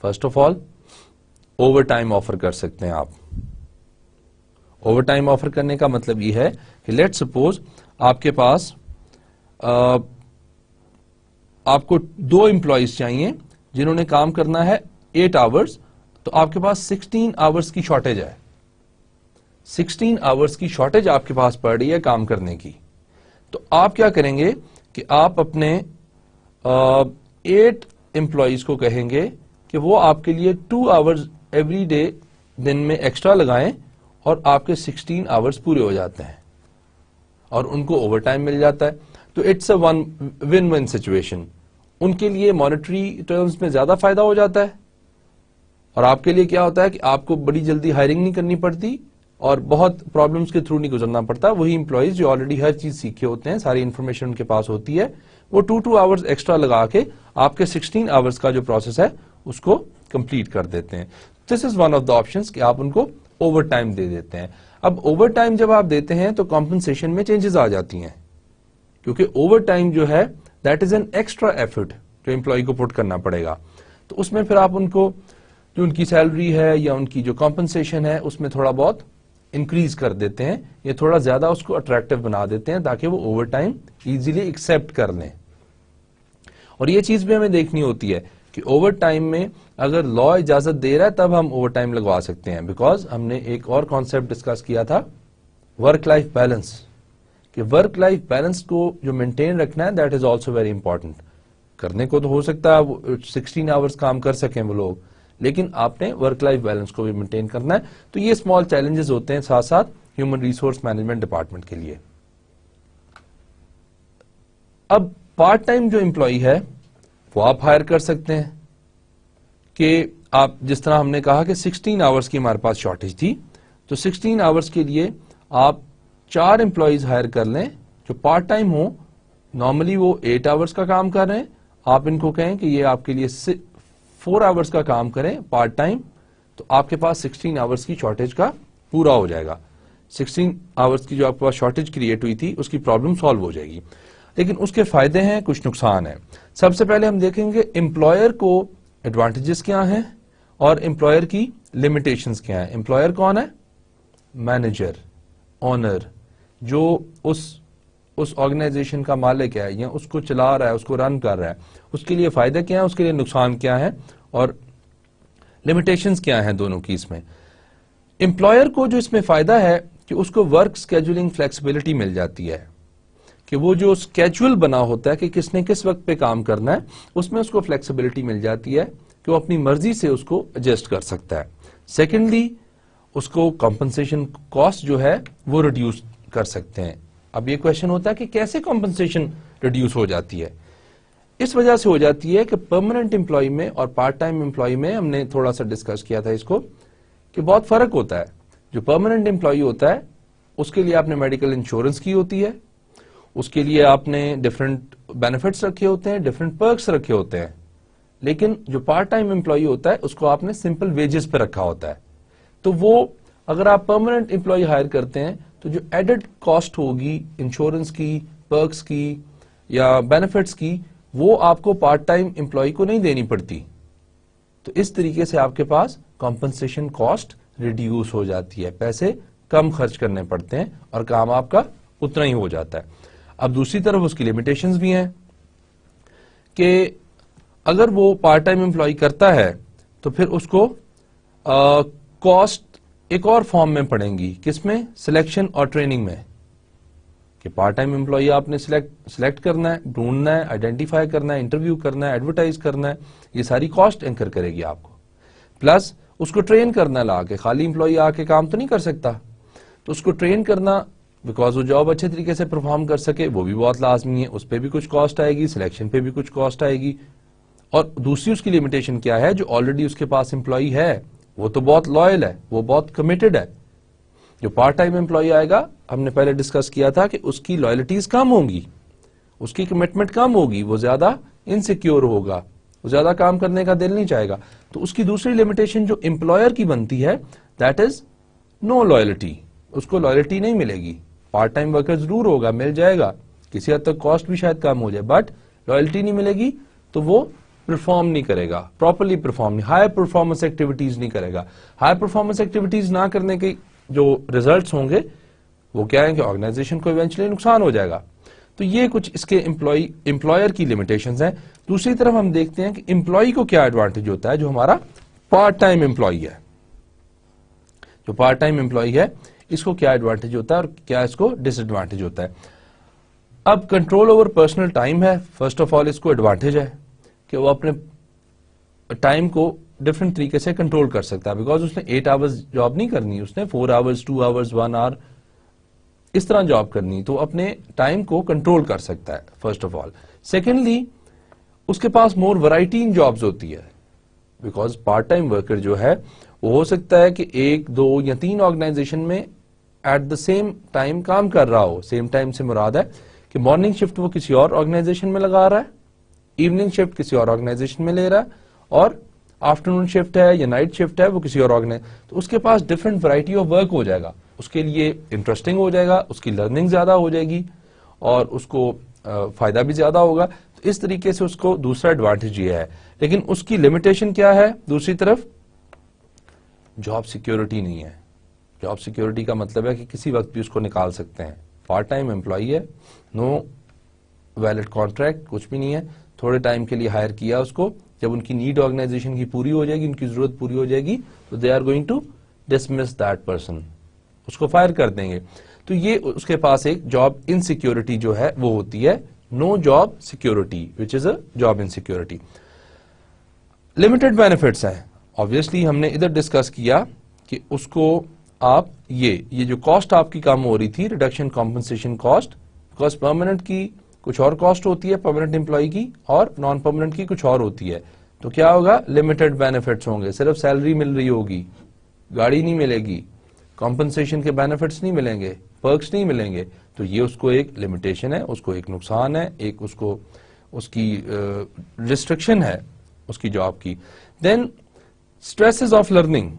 First of all over time offer کر سکتے ہیں آپ. اوور ٹائم آفر کرنے کا مطلب یہ ہے کہ لیٹ سپوز آپ کے پاس آپ کو 2 امپلائیز چاہیے جنہوں نے کام کرنا ہے 8 آورز, تو آپ کے پاس 16 آورز کی شارٹیج ہے. 16 آورز کی شارٹیج آپ کے پاس پڑ رہی ہے کام کرنے کی. تو آپ کیا کریں گے کہ آپ اپنے 8 امپلائیز کو کہیں گے کہ وہ آپ کے لیے 2 آورز ایوری ڈے دن میں ایکسٹرا لگائیں اور آپ کے 16 آورز پورے ہو جاتے ہیں اور ان کو اوور ٹائم مل جاتا ہے. تو it's a win win situation. ان کے لیے مانیٹری ٹرمز میں زیادہ فائدہ ہو جاتا ہے اور آپ کے لیے کیا ہوتا ہے کہ آپ کو بڑی جلدی ہائرنگ نہیں کرنی پڑتی اور بہت پرابلمز کے تھرو نہیں گزرنا پڑتا. وہی امپلائیز جو آلریڈی ہر چیز سیکھے ہوتے ہیں, ساری انفارمیشن ان کے پاس ہوتی ہے, وہ 2 آورز ایکسٹرا لگا کے آپ کے 16 آورز کا جو پروسیس ہے اس کو کمپلیٹ کر دیتے ہیں. This is one of the options کہ آپ ان کو اوور ٹائم دے دیتے ہیں. اب اوور ٹائم جب آپ دیتے ہیں تو کمپنسیشن میں چینجز آ جاتی ہیں, کیونکہ اوور ٹائم جو ہے that is an extra effort جو امپلائی کو پٹ کرنا پڑے گا. تو اس میں پھر آپ ان کو جو ان کی سیلری ہے یا ان کی جو کمپنسیشن ہے اس میں تھوڑا بہت انکریز کر دیتے ہیں, یا تھوڑا زیادہ اس کو اٹریکٹیو بنا دیتے ہیں تاکہ وہ اوور ٹائم ایزیلی ایکسپٹ کر لیں. اور یہ چیز بھی ہمیں دیکھنی ہوتی ہے کہ اوور ٹائم میں اگر لا اجازت دے رہا ہے تب ہم اوور ٹائم لگوا سکتے ہیں, بیکاز ہم نے ایک اور کانسیپٹ ڈسکس کیا تھا, ورک لائف بیلنس, کہ ورک لائف بیلنس کو جو مینٹین رکھنا ہے that is also very important. کرنے کو تو ہو سکتا ہے 16 آورز کام کر سکیں وہ لوگ, لیکن آپ نے ورک لائف بیلنس کو بھی مینٹین کرنا ہے. تو یہ اسمال چیلنجز ہوتے ہیں ساتھ ساتھ ہیومن ریسورس مینجمنٹ ڈپارٹمنٹ کے لیے. اب پارٹ ٹائم جو امپلائی ہے وہ آپ ہائر کر سکتے ہیں کہ آپ جس طرح ہم نے کہا کہ 16 آورز کی ہمارے پاس شارٹیج تھی, تو 16 آورز کے لیے آپ 4 امپلائیز ہائر کر لیں جو پارٹ ٹائم ہوں. نارملی وہ 8 آورز کا کام کر رہے ہیں, آپ ان کو کہیں کہ یہ آپ کے لیے 4 آورز کا کام کریں پارٹ ٹائم, تو آپ کے پاس 16 آورز کی شارٹیج کا پورا ہو جائے گا. 16 آورز کی جو آپ کے پاس شارٹیج کریٹ ہوئی تھی اس کی پرابلم سالو ہو جائے گی. لیکن اس کے فائدے ہیں, کچھ نقصان ہیں. سب سے پہلے ہم دیکھیں گے امپلائر کو ایڈوانٹیجز کیا ہیں اور امپلائر کی لمیٹیشنز کیا ہیں. امپلائر کون ہے؟ مینیجر, اونر, جو اس آرگنائزیشن کا مالک ہے یا اس کو چلا رہا ہے, اس کو رن کر رہا ہے. اس کے لیے فائدے کیا ہیں, اس کے لیے نقصان کیا ہیں اور لمیٹیشنز کیا ہیں دونوں کی. اس میں امپلائر کو جو اس میں فائدہ ہے کہ اس کو ورک سکیجولنگ فلیکسیبلٹی مل جاتی ہے, کہ وہ جو اسکیجول بنا ہوتا ہے کہ کس نے کس وقت پہ کام کرنا ہے, اس میں اس کو فلیکسیبلٹی مل جاتی ہے کہ وہ اپنی مرضی سے اس کو ایڈجسٹ کر سکتا ہے. سیکنڈلی اس کو کمپنسیشن کاسٹ جو ہے وہ ریڈیوس کر سکتے ہیں. اب یہ کوشچن ہوتا ہے کہ کیسے کمپنسیشن ریڈیوس ہو جاتی ہے؟ اس وجہ سے ہو جاتی ہے کہ پرماننٹ امپلائی میں اور پارٹ ٹائم امپلائی میں, ہم نے تھوڑا سا ڈسکس کیا تھا اس کو, کہ بہت فرق ہوتا ہے. جو پرماننٹ امپلائی ہوتا ہے اس کے لیے آپ نے میڈیکل انشورنس کی ہوتی ہے, اس کے لیے آپ نے ڈفرنٹ بینیفٹس رکھے ہوتے ہیں, ڈفرنٹ پرکس رکھے ہوتے ہیں. لیکن جو پارٹ ٹائم امپلائی ہوتا ہے اس کو آپ نے سمپل ویجز پہ رکھا ہوتا ہے. تو وہ اگر آپ پرماننٹ امپلائی ہائر کرتے ہیں تو جو ایڈڈ کاسٹ ہوگی انشورنس کی, پرکس کی یا بینیفٹس کی, وہ آپ کو پارٹ ٹائم امپلائی کو نہیں دینی پڑتی. تو اس طریقے سے آپ کے پاس کمپنسیشن کاسٹ ریڈیوس ہو جاتی ہے, پیسے کم خرچ کرنے پڑتے ہیں اور کام آپ کا اتنا ہی ہو جاتا ہے. اب دوسری طرف اس کی لمیٹیشنز بھی ہیں کہ اگر وہ پارٹ ٹائم امپلائی کرتا ہے تو پھر اس کو کاسٹ ایک اور فارم میں پڑیں گی. کس میں؟ سلیکشن اور ٹریننگ میں, کہ پارٹ ٹائم امپلائی آپ نے سلیکٹ کرنا ہے, ڈھونڈنا ہے, آئیڈینٹیفائی کرنا ہے, انٹرویو کرنا ہے, ایڈورٹائز کرنا ہے, یہ ساری کاسٹ انکر کرے گی آپ کو. پلس اس کو ٹرین کرنا لا کے, خالی امپلائی آ کے کام تو نہیں کر سکتا, تو اس کو ٹرین کرنا بیکاز وہ جاب اچھے طریقے سے پرفارم کر سکے وہ بھی بہت لازمی ہے, اس پہ بھی کچھ کاسٹ آئے گی, سلیکشن پہ بھی کچھ کاسٹ آئے گی. اور دوسری اس کی لمیٹیشن کیا ہے, جو آلریڈی اس کے پاس امپلائی ہے وہ تو بہت لائل ہے, وہ بہت کمیٹڈ ہے. جو پارٹ ٹائم امپلائی آئے گا, ہم نے پہلے ڈسکس کیا تھا کہ اس کی لائلٹیز کم ہوں گی, اس کی کمٹمنٹ کم ہوگی, وہ زیادہ انسیکیور ہوگا, وہ زیادہ کام کرنے کا دل نہیں چاہے گا. تو اس کی دوسری لمیٹیشن جو امپلائر کی بنتی ہے دیٹ از نو لائلٹی, اس کو لائلٹی نہیں ملے گی. پارٹ ٹائم ورکر ضرور ہوگا, مل جائے گا, کسی حد تک کاسٹ بھی شاید کم ہو جائے, بٹ لائلٹی نہیں ملے گی تو وہ پرفارم نہیں کرے گا, پراپرلی پرفارم نہیں, ہائی پرفارمنس ایکٹیویٹیز نہیں کرے گا. ہائی پرفارمنس ایکٹیویٹیز نہ کرنے کے جو ریزلٹس ہوں گے وہ کیا ہے کہ آرگنائزیشن کو ایونچولی نقصان ہو جائے گا. تو یہ کچھ اس کے امپلائر کی لمیٹیشنز ہیں. دوسری طرف ہم دیکھتے ہیں کہ امپلائی کو کیا ایڈوانٹیج ہوتا ہے, جو ہمارا پارٹ ٹائم امپلائی ہے, جو پارٹ ٹائم امپلائی ہے اس کو کیا ایڈوانٹیج ہوتا ہے اور کیا اس کو ڈس ایڈوانٹیج ہوتا ہے. اب کنٹرول اوور پرسنل ٹائم ہے. فرسٹ آف آل اس کو ایڈوانٹیج ہے کہ وہ اپنے ٹائم کو ڈفرنٹ طریقے سے کنٹرول کر سکتا ہے, بیکاز اس نے 8 آورز جاب نہیں کرنی, اس نے 4 آورز 2 آورز 1 آور اس طرح جاب کرنی, تو اپنے ٹائم کو کنٹرول کر سکتا ہے فرسٹ آف آل. سیکنڈلی اس کے پاس مور ورائٹی ان جابز ہوتی ہے, بیکاز پارٹ ٹائم ورکر جو ہے وہ ہو سکتا ہے کہ 1 2 یا 3 آرگنائزیشن میں ایٹ دا سیم ٹائم کام کر رہا ہو. سیم ٹائم سے مراد ہے کہ مارننگ شفٹ وہ کسی اور آرگنائزیشن میں لگا رہا ہے, ایوننگ شفٹ کسی اور آرگنائزیشن میں لے رہا ہے, اور آفٹرنون شفٹ ہے یا نائٹ شفٹ ہے وہ کسی اور تو اس کے پاس ڈفرنٹ ورائٹی آف ورک ہو جائے گا. اس کے لیے انٹرسٹنگ ہو جائے گا, اس کی لرننگ زیادہ ہو جائے گی اور اس کو فائدہ بھی زیادہ ہوگا. تو اس طریقے سے اس کو دوسرا ایڈوانٹیج یہ ہے. لیکن اس کی لمیٹیشن کیا ہے, دوسری طرف جاب سیکیورٹی نہیں ہے. جاب سیکیورٹی کا مطلب ہے کہ کسی وقت بھی اس کو نکال سکتے ہیں. پارٹ ٹائم امپلائی ہے, نو ویلڈ کانٹریکٹ, کچھ بھی نہیں ہے, تھوڑے ٹائم کے لیے ہائر کیا اس کو, جب ان کی نیڈ آرگنائزیشن کی پوری ہو جائے گی, ان کی ضرورت پوری ہو جائے گی, تو they are going to dismiss that person, اس کو فائر کر دیں گے. تو یہ اس کے پاس ایک جاب انسیکیورٹی جو ہے وہ ہوتی ہے, no job security which is a job insecurity. Limited benefits ہیں, آبویسلی ہم نے ادھر ڈسکس کیا کہ اس کو آپ یہ جو کاسٹ آپ کی کم ہو رہی تھی, reduction compensation cost, because permanent کی کچھ اور کاسٹ ہوتی ہے پرماننٹ امپلائی کی, اور نان پرماننٹ کی کچھ اور ہوتی ہے. تو کیا ہوگا, لمیٹڈ بینیفٹس ہوں گے, صرف سیلری مل رہی ہوگی, گاڑی نہیں ملے گی, کمپنسیشن کے بینیفٹس نہیں ملیں گے, پرکس نہیں ملیں گے. تو یہ اس کو ایک لمیٹیشن ہے, اس کو ایک نقصان ہے, ایک اس کو اس کی ریسٹرکشن ہے اس کی جاب کی. Then stresses of learning.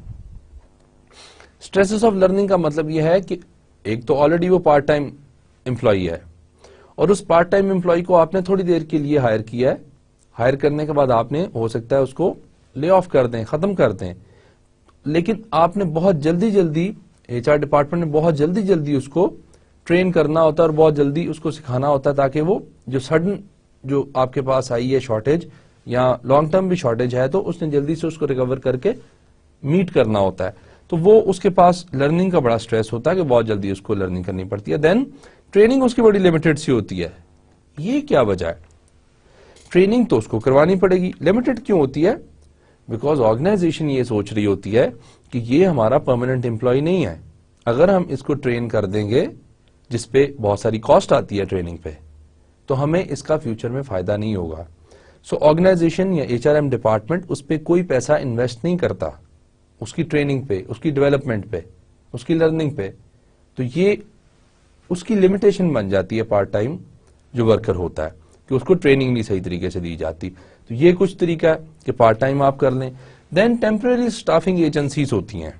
Stresses of learning کا مطلب یہ ہے کہ ایک تو آلریڈی وہ پارٹ ٹائم امپلائی ہے, اور اس پارٹ ٹائم امپلائی کو آپ نے تھوڑی دیر کے لیے ہائر کیا ہے, ہائر کرنے کے بعد آپ نے ہو سکتا ہے اس کو لے آف کر دیں, ختم کر دیں, لیکن آپ نے بہت جلدی ایچ آر ڈپارٹمنٹ نے بہت جلدی اس کو ٹرین کرنا ہوتا ہے اور بہت جلدی اس کو سکھانا ہوتا ہے, تاکہ وہ جو سڈن جو آپ کے پاس آئی ہے شارٹیج یا لانگ ٹرم بھی شارٹیج ہے, تو اس نے جلدی سے اس کو ریکور کر کے میٹ کرنا ہوتا ہے. تو وہ اس کے پاس لرننگ کا بڑا سٹریس ہوتا ہے کہ بہت جلدی اس کو لرننگ کرنی پڑتی ہے. دین ٹریننگ اس کی بڑی لمیٹڈ سی ہوتی ہے. یہ کیا وجہ ہے, ٹریننگ تو اس کو کروانی پڑے گی. لمیٹڈ کیوں ہوتی ہے, بیکاز آرگنائزیشن یہ سوچ رہی ہوتی ہے کہ یہ ہمارا پرماننٹ امپلائی نہیں ہے, اگر ہم اس کو ٹرین کر دیں گے جس پہ بہت ساری کاسٹ آتی ہے ٹریننگ پہ, تو ہمیں اس کا فیوچر میں فائدہ نہیں ہوگا. سو آرگنائزیشن یا ایچ آر ایم ڈپارٹمنٹ اس پہ کوئی پیسہ انویسٹ نہیں کرتا, اس کی ٹریننگ پہ, اس کی ڈیولپمنٹ پہ, اس کی لرننگ پہ. تو یہ اس کی لمیٹیشن بن جاتی ہے پارٹ ٹائم جو ورکر ہوتا ہے, کہ اس کو ٹریننگ نہیں صحیح طریقے سے دی جاتی. تو یہ کچھ طریقہ ہے کہ پارٹ ٹائم آپ کر لیں. دین ٹیمپرری اسٹافنگ ایجنسیز ہوتی ہیں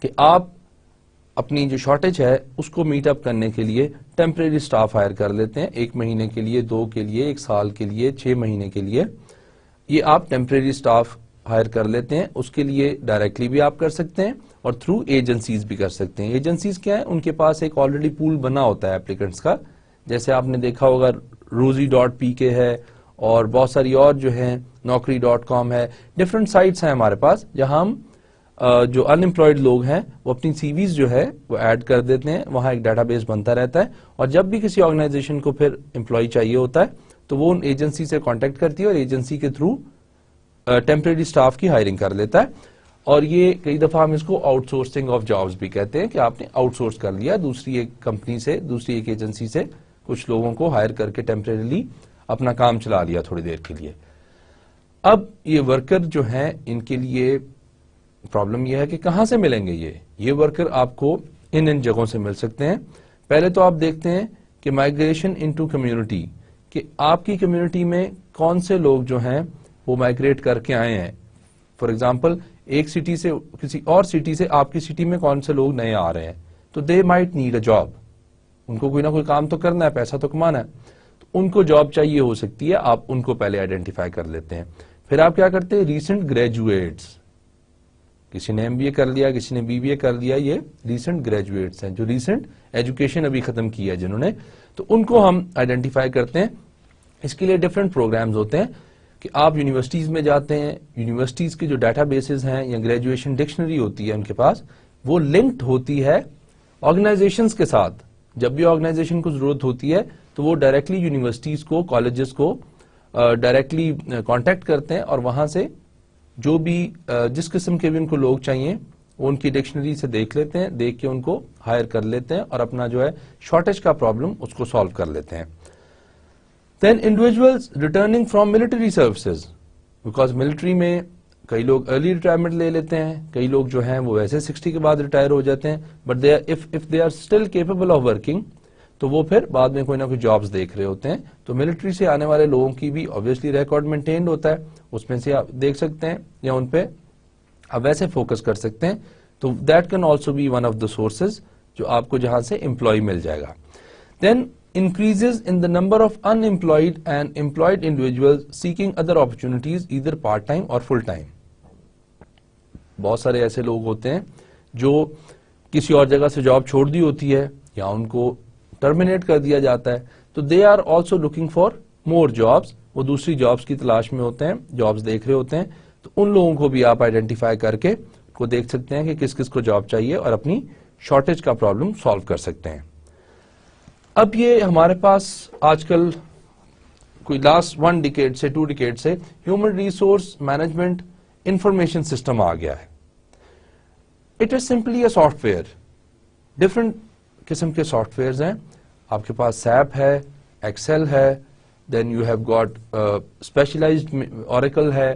کہ آپ اپنی جو شارٹیج ہے اس کو میٹ اپ کرنے کے لیے ٹیمپرری اسٹاف ہائر کر لیتے ہیں, 1 مہینے کے لیے, 2 کے لیے, 1 سال کے لیے, 6 مہینے کے لیے. یہ آپ ٹیمپرری اسٹاف ہائر کر لیتے ہیں. اس کے لیے ڈائریکٹلی بھی آپ کر سکتے ہیں اور تھرو ایجنسیز بھی کر سکتے ہیں. ایجنسیز کیا ہیں, ان کے پاس ایک آلریڈی پول بنا ہوتا ہے ایپلیکنٹس کا, جیسے آپ نے دیکھا ہوگا روزی.pk ہے اور بہت ساری اور جو ہیں, naukri.com ہے, ڈفرنٹ سائٹس ہیں ہمارے پاس جہاں ہم جو ان امپلائڈ لوگ ہیں وہ اپنی سی ویز جو ہے وہ ایڈ کر دیتے ہیں. وہاں ایک ڈیٹا بیس بنتا رہتا ہے, اور جب بھی کسی آرگنائزیشن کو پھر امپلائی چاہیے ہوتا ہے تو وہ ان ایجنسی سے کانٹیکٹ کرتی ہے اور ایجنسی کے تھرو ٹیمپریری اسٹاف کی ہائرنگ کر لیتا ہے. اور یہ کئی دفعہ ہم اس کو آؤٹ سورسنگ آف جابس بھی کہتے ہیں, کہ آپ نے آؤٹ سورس کر لیا دوسری ایک کمپنی سے, دوسری ایک ایجنسی سے کچھ لوگوں کو ہائر کر کے ٹیمپریریلی اپنا کام چلا لیا تھوڑی دیر کے لیے. اب یہ ورکر جو ہیں ان کے لیے پرابلم یہ ہے کہ کہاں سے ملیں گے یہ ورکر آپ کو ان جگہوں سے مل سکتے ہیں. پہلے تو آپ دیکھتے ہیں کہ مائگریشن انٹو کمیونٹی, کہ آپ کی کمیونٹی میں کون سے لوگ جو ہیں وہ مائگریٹ کر کے آئے ہیں. فار ایگزامپل ایک سٹی سے کسی اور سٹی سے آپ کی سٹی میں کون سے لوگ نئے آ رہے ہیں, تو they might need a job. ان کو کوئی نہ کوئی کام تو کرنا ہے, پیسہ تو کمانا ہے, تو ان کو جاب چاہیے ہو سکتی ہے. آپ ان کو پہلے آئیڈینٹیفائی کر لیتے ہیں. پھر آپ کیا کرتے ہیں, ریسنٹ گریجویٹس, کسی نے MBA کر لیا, کسی نے BBA کر لیا, یہ ریسنٹ گریجویٹس ہیں جو ریسنٹ ایجوکیشن ابھی ختم کی ہے جنہوں نے, تو ان کو ہم آئیڈینٹیفائی کرتے ہیں. اس کے لیے ڈفرینٹ پروگرامز ہوتے ہیں کہ آپ یونیورسٹیز میں جاتے ہیں, یونیورسٹیز کے جو ڈیٹا بیسز ہیں یا گریجویشن ڈکشنری ہوتی ہے ان کے پاس, وہ لنکڈ ہوتی ہے آرگنائزیشنز کے ساتھ. جب بھی آرگنائزیشن کو ضرورت ہوتی ہے تو وہ ڈائریکٹلی یونیورسٹیز کو, کالجز کو ڈائریکٹلی کانٹیکٹ کرتے ہیں, اور وہاں سے جو بھی جس قسم کے بھی ان کو لوگ چاہیے وہ ان کی ڈکشنری سے دیکھ لیتے ہیں, دیکھ کے ان کو ہائر کر لیتے ہیں اور اپنا جو ہے شارٹیج کا پرابلم اس کو سالو کر لیتے ہیں. Then individuals returning from military services, because military میں کئی لوگ ارلی ریٹائرمنٹ لے لیتے ہیں, کئی لوگ جو ہیں وہ ویسے 60 کے بعد ریٹائر ہو جاتے ہیں, but if they are still capable of working, تو وہ پھر بعد میں کوئی نہ کوئی جابس دیکھ رہے ہوتے ہیں. تو ملٹری سے آنے والے لوگوں کی بھی obviously ریکارڈ مینٹینڈ ہوتا ہے, اس میں سے آپ دیکھ سکتے ہیں یا ان پہ آپ ویسے فوکس کر سکتے ہیں. تو that can also be one of the sources جو آپ کو جہاں سے امپلائی مل جائے گا. Then increases in the number of unemployed and employed individuals seeking other opportunities either part time or full time. بہت سارے ایسے لوگ ہوتے ہیں جو کسی اور جگہ سے جاب چھوڑ دی ہوتی ہے یا ان کو ٹرمینیٹ کر دیا جاتا ہے, تو they are also looking for more jobs, وہ دوسری جابس کی تلاش میں ہوتے ہیں, جابس دیکھ رہے ہوتے ہیں. تو ان لوگوں کو بھی آپ آئیڈینٹیفائی کر کے کو دیکھ سکتے ہیں کہ کس کس کو جاب چاہیے اور اپنی شارٹیج کا پرابلم سالو کر سکتے ہیں. اب یہ ہمارے پاس آج کل کوئی لاسٹ 1 ڈیکیڈ سے 2 ڈیکیڈ سے human resource management information system آ گیا ہے. It is simply a software, different قسم کے سافٹ ویئرز ہیں. آپ کے پاس سیپ ہے, ایکسل ہے, then you have got specialised Oracle ہے.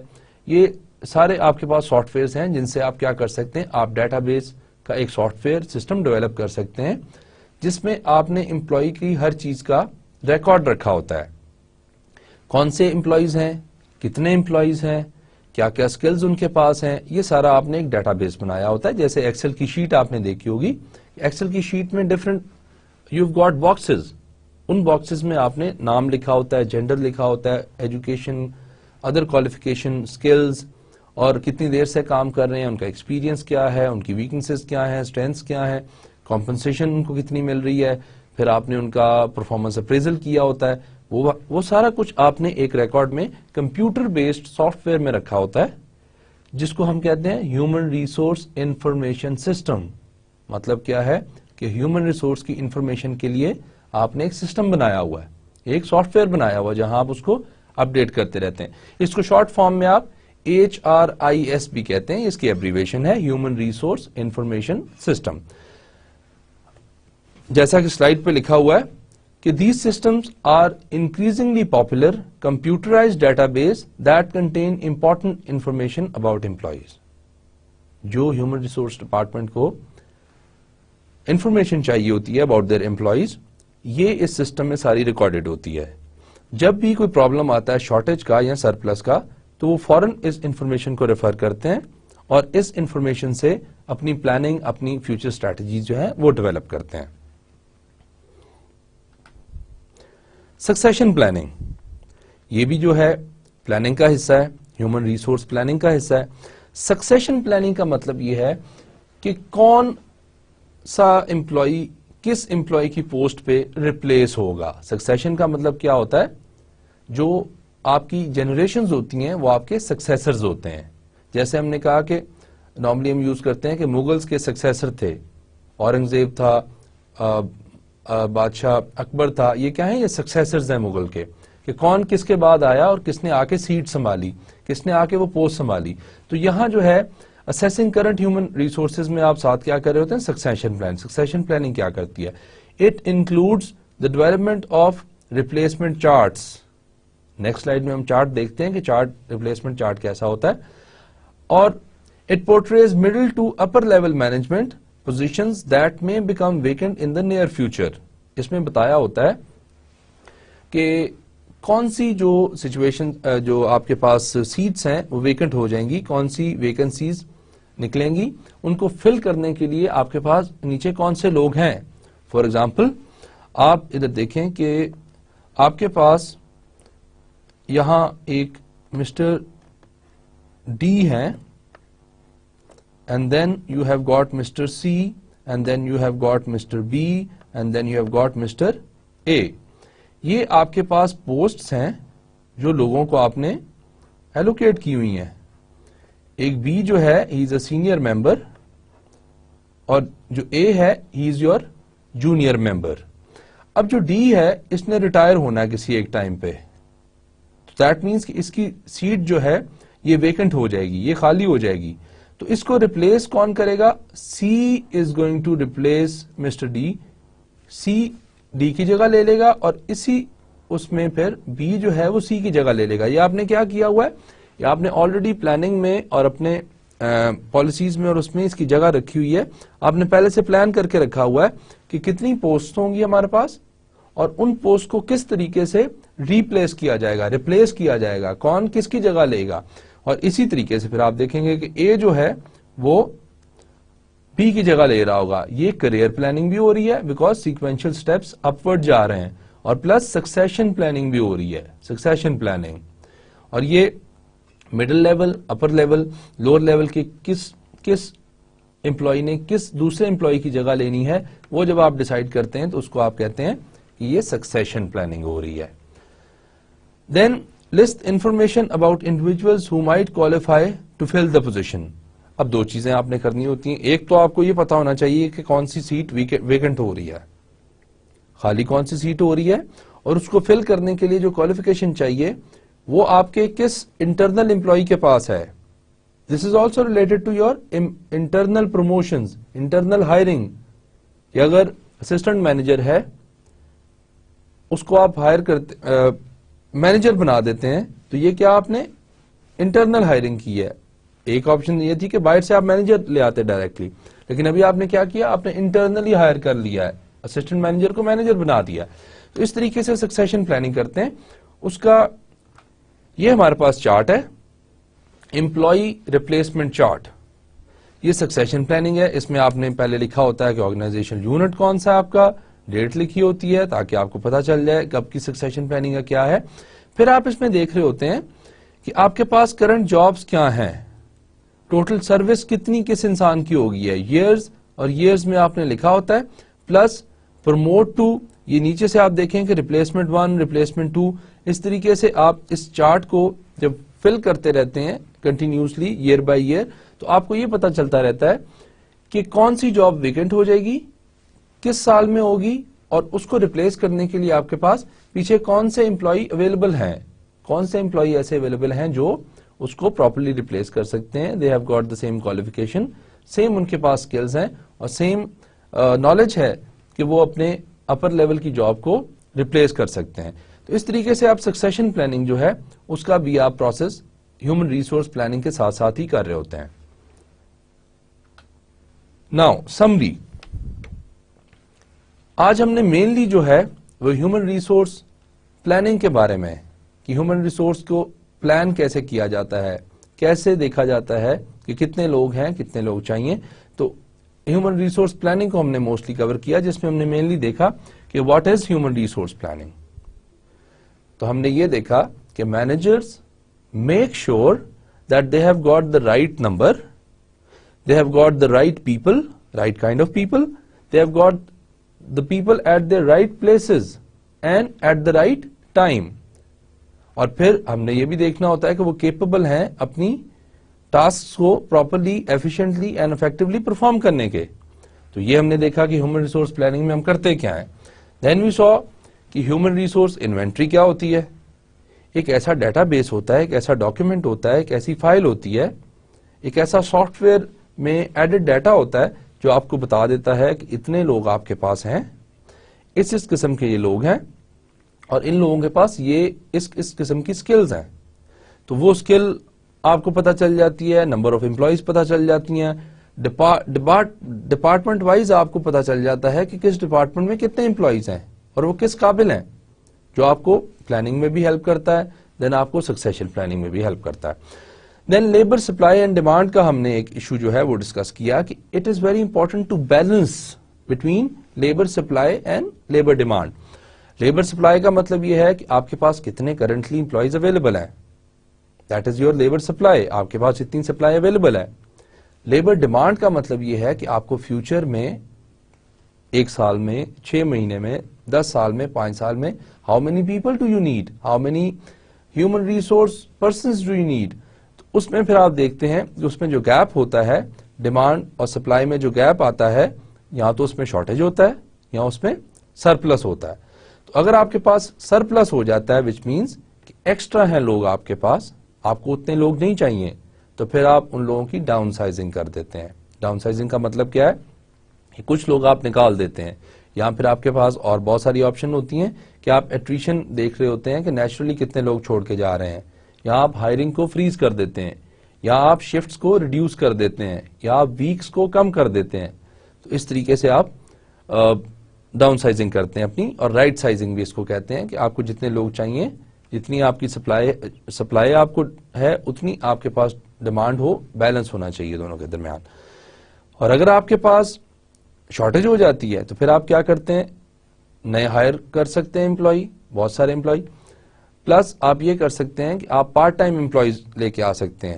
یہ سارے آپ کے پاس سافٹ ویئرز ہیں جن سے آپ کیا کر سکتے ہیں, آپ ڈیٹا بیس کا ایک سافٹ ویئر سسٹم ڈیولپ کر سکتے ہیں جس میں آپ نے امپلائی کی ہر چیز کا ریکارڈ رکھا ہوتا ہے. کون سے امپلائیز ہیں, کتنے امپلائیز ہیں, کیا کیا سکلز ان کے پاس ہیں, یہ سارا آپ نے ایک ڈیٹا بیس بنایا ہوتا ہے. جیسے ایکسل کی شیٹ آپ نے دیکھی ہوگی, ایکسل کی شیٹ میں different you got boxes, in boxes میں آپ نے نام لکھا ہوتا ہے, جینڈر لکھا ہوتا ہے, ایجوکیشن, ادر کوالیفیکیشن, اسکلز, اور کتنی دیر سے کام کر رہے ہیں, ان کا ایکسپیرینس کیا ہے, ان کی ویکنسز کیا ہیں, اسٹرینتھس کیا ہیں, کمپنسیشن ان کو کتنی مل رہی ہے, پھر آپ نے ان کا پرفارمنس اپریزل کیا ہوتا ہے. وہ سارا کچھ آپ نے ایک ریکارڈ میں کمپیوٹر بیسڈ سافٹ ویئر میں رکھا ہوتا ہے جس کو ہم کہتے ہیں ہیومن ریسورس انفارمیشن سسٹم. مطلب کیا ہے کہ ہیومن ریسورس کی انفارمیشن کے لیے آپ نے ایک سسٹم بنایا ہوا ہے, ایک سافٹ ویئر بنایا ہوا ہے جہاں آپ اس کو اپڈیٹ کرتے رہتے ہیں. اس کو شارٹ فارم میں آپ HRIS بھی کہتے ہیں, اس کی ایبریویشن ہے ہیومن ریسورس انفارمیشن سسٹم. جیسا کہ سلائیڈ پہ لکھا ہوا ہے کہ these systems are increasingly popular computerized database that contain important information about employees. جو ہیومن ریسورس ڈپارٹمنٹ کو انفارمیشن چاہیے ہوتی ہے اباؤٹ دیئر امپلائیز, یہ اس سسٹم میں ساری ریکارڈڈ ہوتی ہے. جب بھی کوئی پرابلم آتا ہے شارٹیج کا یا سرپلس کا, تو وہ فوراً اس انفارمیشن کو ریفر کرتے ہیں اور اس انفارمیشن سے اپنی پلاننگ, اپنی فیوچر اسٹریٹجیز جو ہے وہ ڈیولپ کرتے ہیں. سکسیشن پلاننگ, یہ بھی جو ہے پلاننگ کا حصہ ہے, ہیومن ریسورس پلاننگ کا حصہ ہے. سکسیشن پلاننگ کا مطلب یہ ہے کہ کون سا امپلائی کس امپلائی کی پوسٹ پہ ریپلیس ہوگا. سکسیشن کا مطلب کیا ہوتا ہے, جو آپ کی جنریشنز ہوتی ہیں وہ آپ کے سکسیسرز ہوتے ہیں. جیسے ہم نے کہا کہ نارملی ہم یوز کرتے ہیں کہ مغلز کے سکسیسر تھے, اورنگزیب تھا, بادشاہ اکبر تھا, یہ کیا ہیں, یہ سکسیسرز ہیں مغل کے, کہ کون کس کے بعد آیا اور کس نے آ کے سیٹ سنبھالی, کس نے آ کے وہ پوسٹ سنبھالی. تو یہاں جو ہے اسیسنگ کرنٹ ہیومن ریسورسز میں آپ ساتھ کیا کر رہے ہوتے ہیں, سکسیشن پلان. سکسیشن پلاننگ کیا کرتی ہے, it includes the development of replacement charts. Next slide میں ہم چارٹ دیکھتے ہیں کہ چارٹ ریپلیسمنٹ چارٹ کیسا ہوتا ہے. اور it portrays middle to upper level management positions that may become vacant in the near future. اس میں بتایا ہوتا ہے کہ کون سی جو سچویشن جو آپ کے پاس سیٹس ہیں وہ ویکنٹ ہو جائیں گی, کون سی ویکنسیز نکلیں گی ان کو فل کرنے کے لیے آپ کے پاس نیچے کون سے لوگ ہیں. فار ایگزامپل آپ ادھر دیکھیں کہ آپ کے پاس یہاں ایک مسٹر ڈی ہے, and then you have got Mr. C, and then you have got Mr. B, and then you have got Mr. A. یہ آپ کے پاس پوسٹس ہیں جو لوگوں کو آپ نے ایلوکیٹ کی ہوئی ہیں. ایک بی جو ہے ہی از اے سینئر ممبر, اور جو اے ہے ہی از یور جونیئر ممبر. اب جو ڈی ہے اس نے ریٹائر ہونا ہے کسی ایک ٹائم پہ, دیٹ مینس کہ اس کی سیٹ جو ہے یہ ویکنٹ ہو جائے گی, یہ خالی ہو جائے گی. تو اس کو ریپلیس کون کرے گا؟ C is going to replace mister D. C D کی جگہ لے لے گا اور اسی اس میں پھر بی جو ہے وہ سی کی جگہ لے لے گا. یہ آپ نے کیا کیا ہوا ہے؟ یہ آپ نے آلریڈی پلاننگ میں اور اپنے پالیسیز میں اور اس میں اس کی جگہ رکھی ہوئی ہے. آپ نے پہلے سے پلان کر کے رکھا ہوا ہے کہ کتنی پوسٹ ہوں گی ہمارے پاس اور ان پوسٹ کو کس طریقے سے ریپلیس کیا جائے گا, ریپلیس کیا جائے گا, کون کس کی جگہ لے گا. اور اسی طریقے سے پھر آپ دیکھیں گے کہ اے جو ہے وہ بی کی جگہ لے رہا ہوگا. یہ کریئر پلاننگ بھی ہو رہی ہے بیکاز سیکوینشل سٹیپس اپورڈ جا رہے ہیں, اور پلس سکسیشن پلاننگ بھی ہو رہی ہے, سکسیشن پلاننگ. اور یہ middle level, upper level, lower level کے کس امپلائی نے کس دوسرے امپلائی کی جگہ لینی ہے وہ جب آپ ڈیسائیڈ کرتے ہیں تو اس کو آپ کہتے ہیں کہ یہ سکسیشن پلاننگ ہو رہی ہے. دین list information about individuals who might qualify to fill the position. اب دو چیزیں آپ نے کرنی ہوتی ہیں. ایک تو آپ کو یہ پتا ہونا چاہیے کہ کون سی سیٹ ویکنٹ ہو رہی ہے, خالی کون سی سیٹ ہو رہی ہے, اور اس کو فل کرنے کے لیے جو کوالیفیکیشن چاہیے وہ آپ کے کس انٹرنل امپلائی کے پاس ہے. This is also related to your internal promotions, internal hiring. کہ اگر اسسٹنٹ مینیجر ہے اس کو آپ ہائر کرتے مینیجر بنا دیتے ہیں تو یہ کیا آپ نے انٹرنل ہائرنگ کی ہے. ایک آپشن یہ تھی کہ باہر سے آپ مینیجر لے آتے ڈائریکٹلی, لیکن ابھی آپ نے کیا کیا, آپ نے انٹرنلی ہائر کر لیا ہے, اسسٹنٹ مینیجر کو مینیجر بنا دیا. تو اس طریقے سے سکسیشن پلاننگ کرتے ہیں. اس کا یہ ہمارے پاس چارٹ ہے, امپلائی ریپلیسمنٹ چارٹ. یہ سکسیشن پلاننگ ہے. اس میں آپ نے پہلے لکھا ہوتا ہے کہ آرگنائزیشن یونٹ کون سا آپ کا, ڈیٹ لکھی ہوتی ہے تاکہ آپ کو پتا چل جائے کب کی سکسیشن پلاننگ کا کیا ہے. پھر آپ اس میں دیکھ رہے ہوتے ہیں کہ آپ کے پاس کرنٹ جابز کیا ہیں, ٹوٹل سروس کتنی کس انسان کی ہوگی ہے, ایئرز, اور ایئرز میں آپ نے لکھا ہوتا ہے پلس پروموٹ ٹو. یہ نیچے سے آپ دیکھیں کہ ریپلیسمنٹ 1, ریپلیسمنٹ 2. اس طریقے سے آپ اس چارٹ کو جب فل کرتے رہتے ہیں کنٹینیوسلی ایئر بائی ایئر تو آپ کو یہ پتا چلتا رہتا ہے کہ کون سی جاب ویکنٹ ہو جائے گی, کس سال میں ہوگی, اور اس کو ریپلیس کرنے کے لیے آپ کے پاس پیچھے کون سے امپلائی اویلیبل ہیں, کون سے امپلائی ایسے اویلیبل ہیں جو اس کو پراپرلی ریپلیس کر سکتے ہیں. They have got the same qualification, same ان کے پاس اسکلز ہیں اور سیم نالج ہے کہ وہ اپنے اپر لیول کی جاب کو ریپلیس کر سکتے ہیں. تو اس طریقے سے آپ سکسیشن پلاننگ جو ہے اس کا بھی آپ پروسیس ہیومن ریسورس پلاننگ کے ساتھ ساتھ ہی کر رہے ہوتے ہیں. Now summary. آج ہم نے مینلی جو ہے وہ ہیومن ریسورس پلاننگ کے بارے میں, کہ ہیومن ریسورس کو پلان کیسے کیا جاتا ہے, کیسے دیکھا جاتا ہے کہ کتنے لوگ ہیں, کتنے لوگ چاہیے. تو ہیومن ریسورس پلاننگ کو ہم نے موسٹلی کور کیا, جس میں ہم نے مینلی دیکھا کہ what is human resource planning. تو ہم نے یہ دیکھا کہ managers make sure that they have got the right number, they have got the right people, right kind of people, they have got the people at the right places and at the right time. اور پھر ہم نے یہ بھی دیکھنا ہوتا ہے کہ وہ کیپیبل ہیں اپنی ٹاسک کو properly, efficiently and effectively perform کرنے کے. تو یہ ہم نے دیکھا کہ ہیومن ریسورس پلاننگ میں ہم کرتے کیا ہیں. دین وی سو کہ ہیومن ریسورس انوینٹری کیا ہوتی ہے. ایک ایسا ڈیٹا بیس ہوتا ہے, ایک ایسا ڈاکیومنٹ ہوتا ہے, ایک ایسی فائل ہوتی ہے, ایک ایسا سافٹ ویئر میں ایڈڈ ڈیٹا ہوتا ہے جو آپ کو بتا دیتا ہے کہ اتنے لوگ آپ کے پاس ہیں, اس قسم کے یہ لوگ ہیں, اور ان لوگوں کے پاس یہ اس قسم کی سکلز ہیں. تو وہ سکل آپ کو پتا چل جاتی ہے, نمبر آف امپلائیز پتا چل جاتی ہیں, ڈپارٹمنٹ وائز آپ کو پتا چل جاتا ہے کہ کس ڈپارٹمنٹ میں کتنے امپلائیز ہیں اور وہ کس قابل ہیں, جو آپ کو پلاننگ میں بھی ہیلپ کرتا ہے, دین آپ کو سکسیشن پلاننگ میں بھی ہیلپ کرتا ہے. دین لیبر سپلائی اینڈ ڈیمانڈ کا ہم نے ایک ایشو جو ہے وہ ڈسکس کیا کہ it is very important to balance between labour supply and labour demand. Labour supply کا مطلب یہ ہے کہ آپ کے پاس کتنے کرنٹلی امپلائیز اویلیبل ہیں, that is your labour supply, آپ کے پاس اتنی سپلائی اویلیبل ہے. لیبر ڈیمانڈ کا مطلب یہ ہے کہ آپ کو فیوچر میں 1 سال میں, 6 مہینے میں, 10 سال میں, 5 سال میں how many people do you need, how many human resource persons do you need. تو اس میں پھر آپ دیکھتے ہیں کہ اس میں جو گیپ ہوتا ہے ڈیمانڈ اور سپلائی میں جو گیپ آتا ہے, یا تو اس میں شارٹیج ہوتا ہے یا اس میں سرپلس ہوتا ہے. تو اگر آپ کے پاس سرپلس ہو جاتا ہے وچ مینس کہ ایکسٹرا ہیں لوگ آپ کے پاس, آپ کو اتنے لوگ نہیں چاہیے, تو پھر آپ ان لوگوں کی ڈاؤن سائزنگ کر دیتے ہیں. ڈاؤن سائزنگ کا مطلب کیا ہے کہ کچھ لوگ آپ نکال دیتے ہیں. یہاں پھر آپ کے پاس اور بہت ساری آپشن ہوتی ہیں کہ آپ ایٹریشن دیکھ رہے ہوتے ہیں کہ نیچرلی کتنے لوگ چھوڑ کے جا رہے ہیں, یا آپ ہائرنگ کو فریز کر دیتے ہیں, یا آپ شفٹس کو ریڈیوس کر دیتے ہیں, یا آپ ویکس کو کم کر دیتے ہیں. تو اس طریقے سے آپ ڈاؤن سائزنگ کرتے ہیں اپنی, اور رائٹ سائزنگ بھی اس کو کہتے ہیں کہ آپ کو جتنے لوگ چاہیے, جتنی آپ کی سپلائی آپ کو ہے اتنی آپ کے پاس ڈیمانڈ ہو, بیلنس ہونا چاہیے دونوں کے درمیان. اور اگر آپ کے پاس شارٹیج ہو جاتی ہے تو پھر آپ کیا کرتے ہیں, نئے ہائر کر سکتے ہیں امپلائی, بہت سارے امپلائی, پلس آپ یہ کر سکتے ہیں کہ آپ پارٹ ٹائم امپلائیز لے کے آ سکتے ہیں.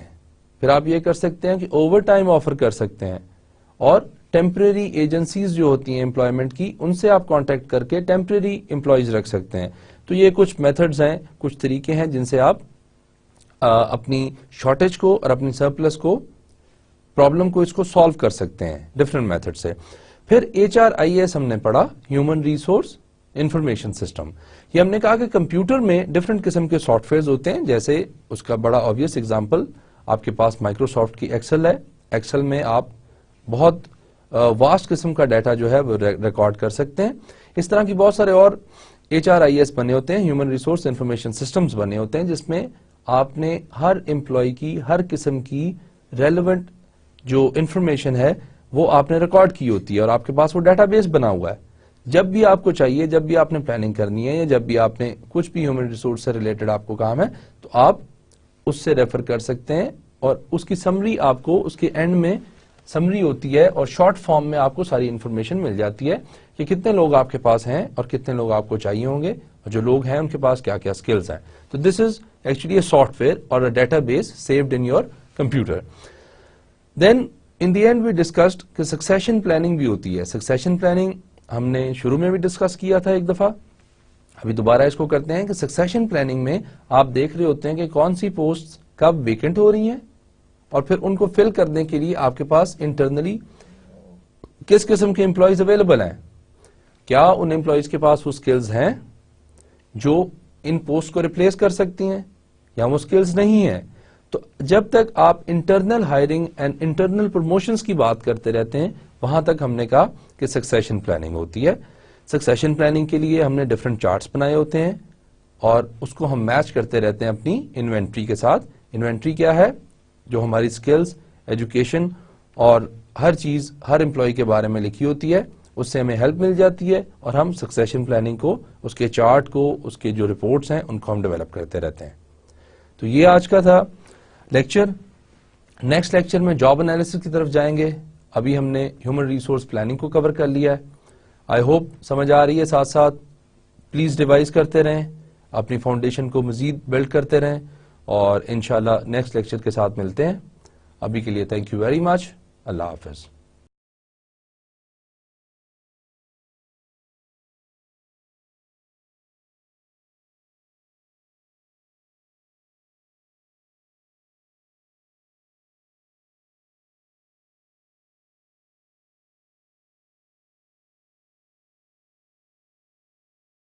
پھر آپ یہ کر سکتے ہیں کہ اوور ٹائم آفر کر سکتے ہیں, اور ٹیمپریری ایجنسیز جو ہوتی ہیں امپلائمنٹ کی, ان سے آپ کانٹیکٹ کر کے ٹیمپریری امپلائیز رکھ سکتے ہیں. تو یہ کچھ میتھڈز ہیں, کچھ طریقے ہیں جن سے آپ اپنی شارٹیج کو اور اپنی سرپلس کو, پرابلم کو, اس کو سالو کر سکتے ہیں ڈفرنٹ میتھڈ سے. پھر HRIS ہم نے پڑھا, ہیومن ریسورس انفارمیشن سسٹم. یہ ہم نے کہا کہ کمپیوٹر میں ڈفرنٹ قسم کے سافٹ ویئرز ہوتے ہیں, جیسے اس کا بڑا آبویس ایگزامپل آپ کے پاس مائکروسافٹ کی ایکسل ہے. ایکسل میں آپ بہت واسٹ قسم کا ڈیٹا جو ہے وہ ریکارڈ کر سکتے ہیں. اس طرح کی بہت سارے اور HRIS بنے ہوتے ہیں, ہیومن ریسورس انفارمیشن سسٹمز بنے ہوتے ہیں, جس میں آپ نے ہر امپلائی کی ہر قسم کی ریلیونٹ جو انفارمیشن ہے وہ آپ نے ریکارڈ کی ہوتی ہے, اور آپ کے پاس وہ ڈیٹا بیس بنا ہوا ہے. جب بھی آپ کو چاہیے, جب بھی آپ نے پلاننگ کرنی ہے, یا جب بھی آپ نے کچھ بھی ہیومن ریسورس سے ریلیٹڈ آپ کو کام ہے, تو آپ اس سے ریفر کر سکتے ہیں, اور اس کی سمری آپ کو اس کے اینڈ میں سمری ہوتی ہے, اور شارٹ فارم میں آپ کو ساری انفارمیشن مل جاتی ہے کہ کتنے لوگ آپ کے پاس ہیں اور کتنے لوگ آپ کو چاہیے ہوں گے, اور جو لوگ ہیں ان کے پاس کیا کیا سکلز ہیں. تو this is actually a software or a database saved in your computer. Then in the end we discussed کہ سکسیشن پلاننگ بھی ہوتی ہے. سکسیشن پلاننگ ہم نے شروع میں بھی ڈسکس کیا تھا ایک دفعہ, ابھی دوبارہ اس کو کرتے ہیں کہ سکسیشن پلاننگ میں آپ دیکھ رہے ہوتے ہیں کہ کون سی پوسٹ کب ویکنٹ ہو رہی ہیں, اور پھر ان کو فل کرنے کے لیے آپ کے پاس انٹرنلی کس قسم کے امپلائیز اویلیبل ہیں. کیا ان امپلائیز کے پاس وہ سکلز ہیں جو ان پوسٹ کو ریپلیس کر سکتی ہیں, یا وہ سکلز نہیں ہیں. تو جب تک آپ internal hiring and internal promotions کی بات کرتے رہتے ہیں, وہاں تک ہم نے کہا کہ سکسیشن پلاننگ ہوتی ہے. سکسیشن پلاننگ کے لیے ہم نے ڈفرنٹ چارٹس بنائے ہوتے ہیں, اور اس کو ہم میچ کرتے رہتے ہیں اپنی انوینٹری کے ساتھ. انوینٹری کیا ہے, جو ہماری سکلز, ایجوکیشن اور ہر چیز ہر امپلائی کے بارے میں لکھی ہوتی ہے, اس سے ہمیں ہیلپ مل جاتی ہے, اور ہم سکسیشن پلاننگ کو, اس کے چارٹ کو, اس کے جو رپورٹس ہیں ان کو ہم ڈیولپ کرتے رہتے ہیں. تو یہ آج کا تھا لیکچر. نیکسٹ لیکچر میں جاب انالیسس کی طرف جائیں گے. ابھی ہم نے ہیومن ریسورس پلاننگ کو کور کر لیا ہے. آئی ہوپ سمجھ آ رہی ہے. ساتھ ساتھ پلیز ریوائز کرتے رہیں, اپنی فاؤنڈیشن کو مزید بلڈ کرتے رہیں, اور انشاءاللہ نیکسٹ لیکچر کے ساتھ ملتے ہیں. ابھی کے لیے تھینک یو ویری مچ. اللہ حافظ.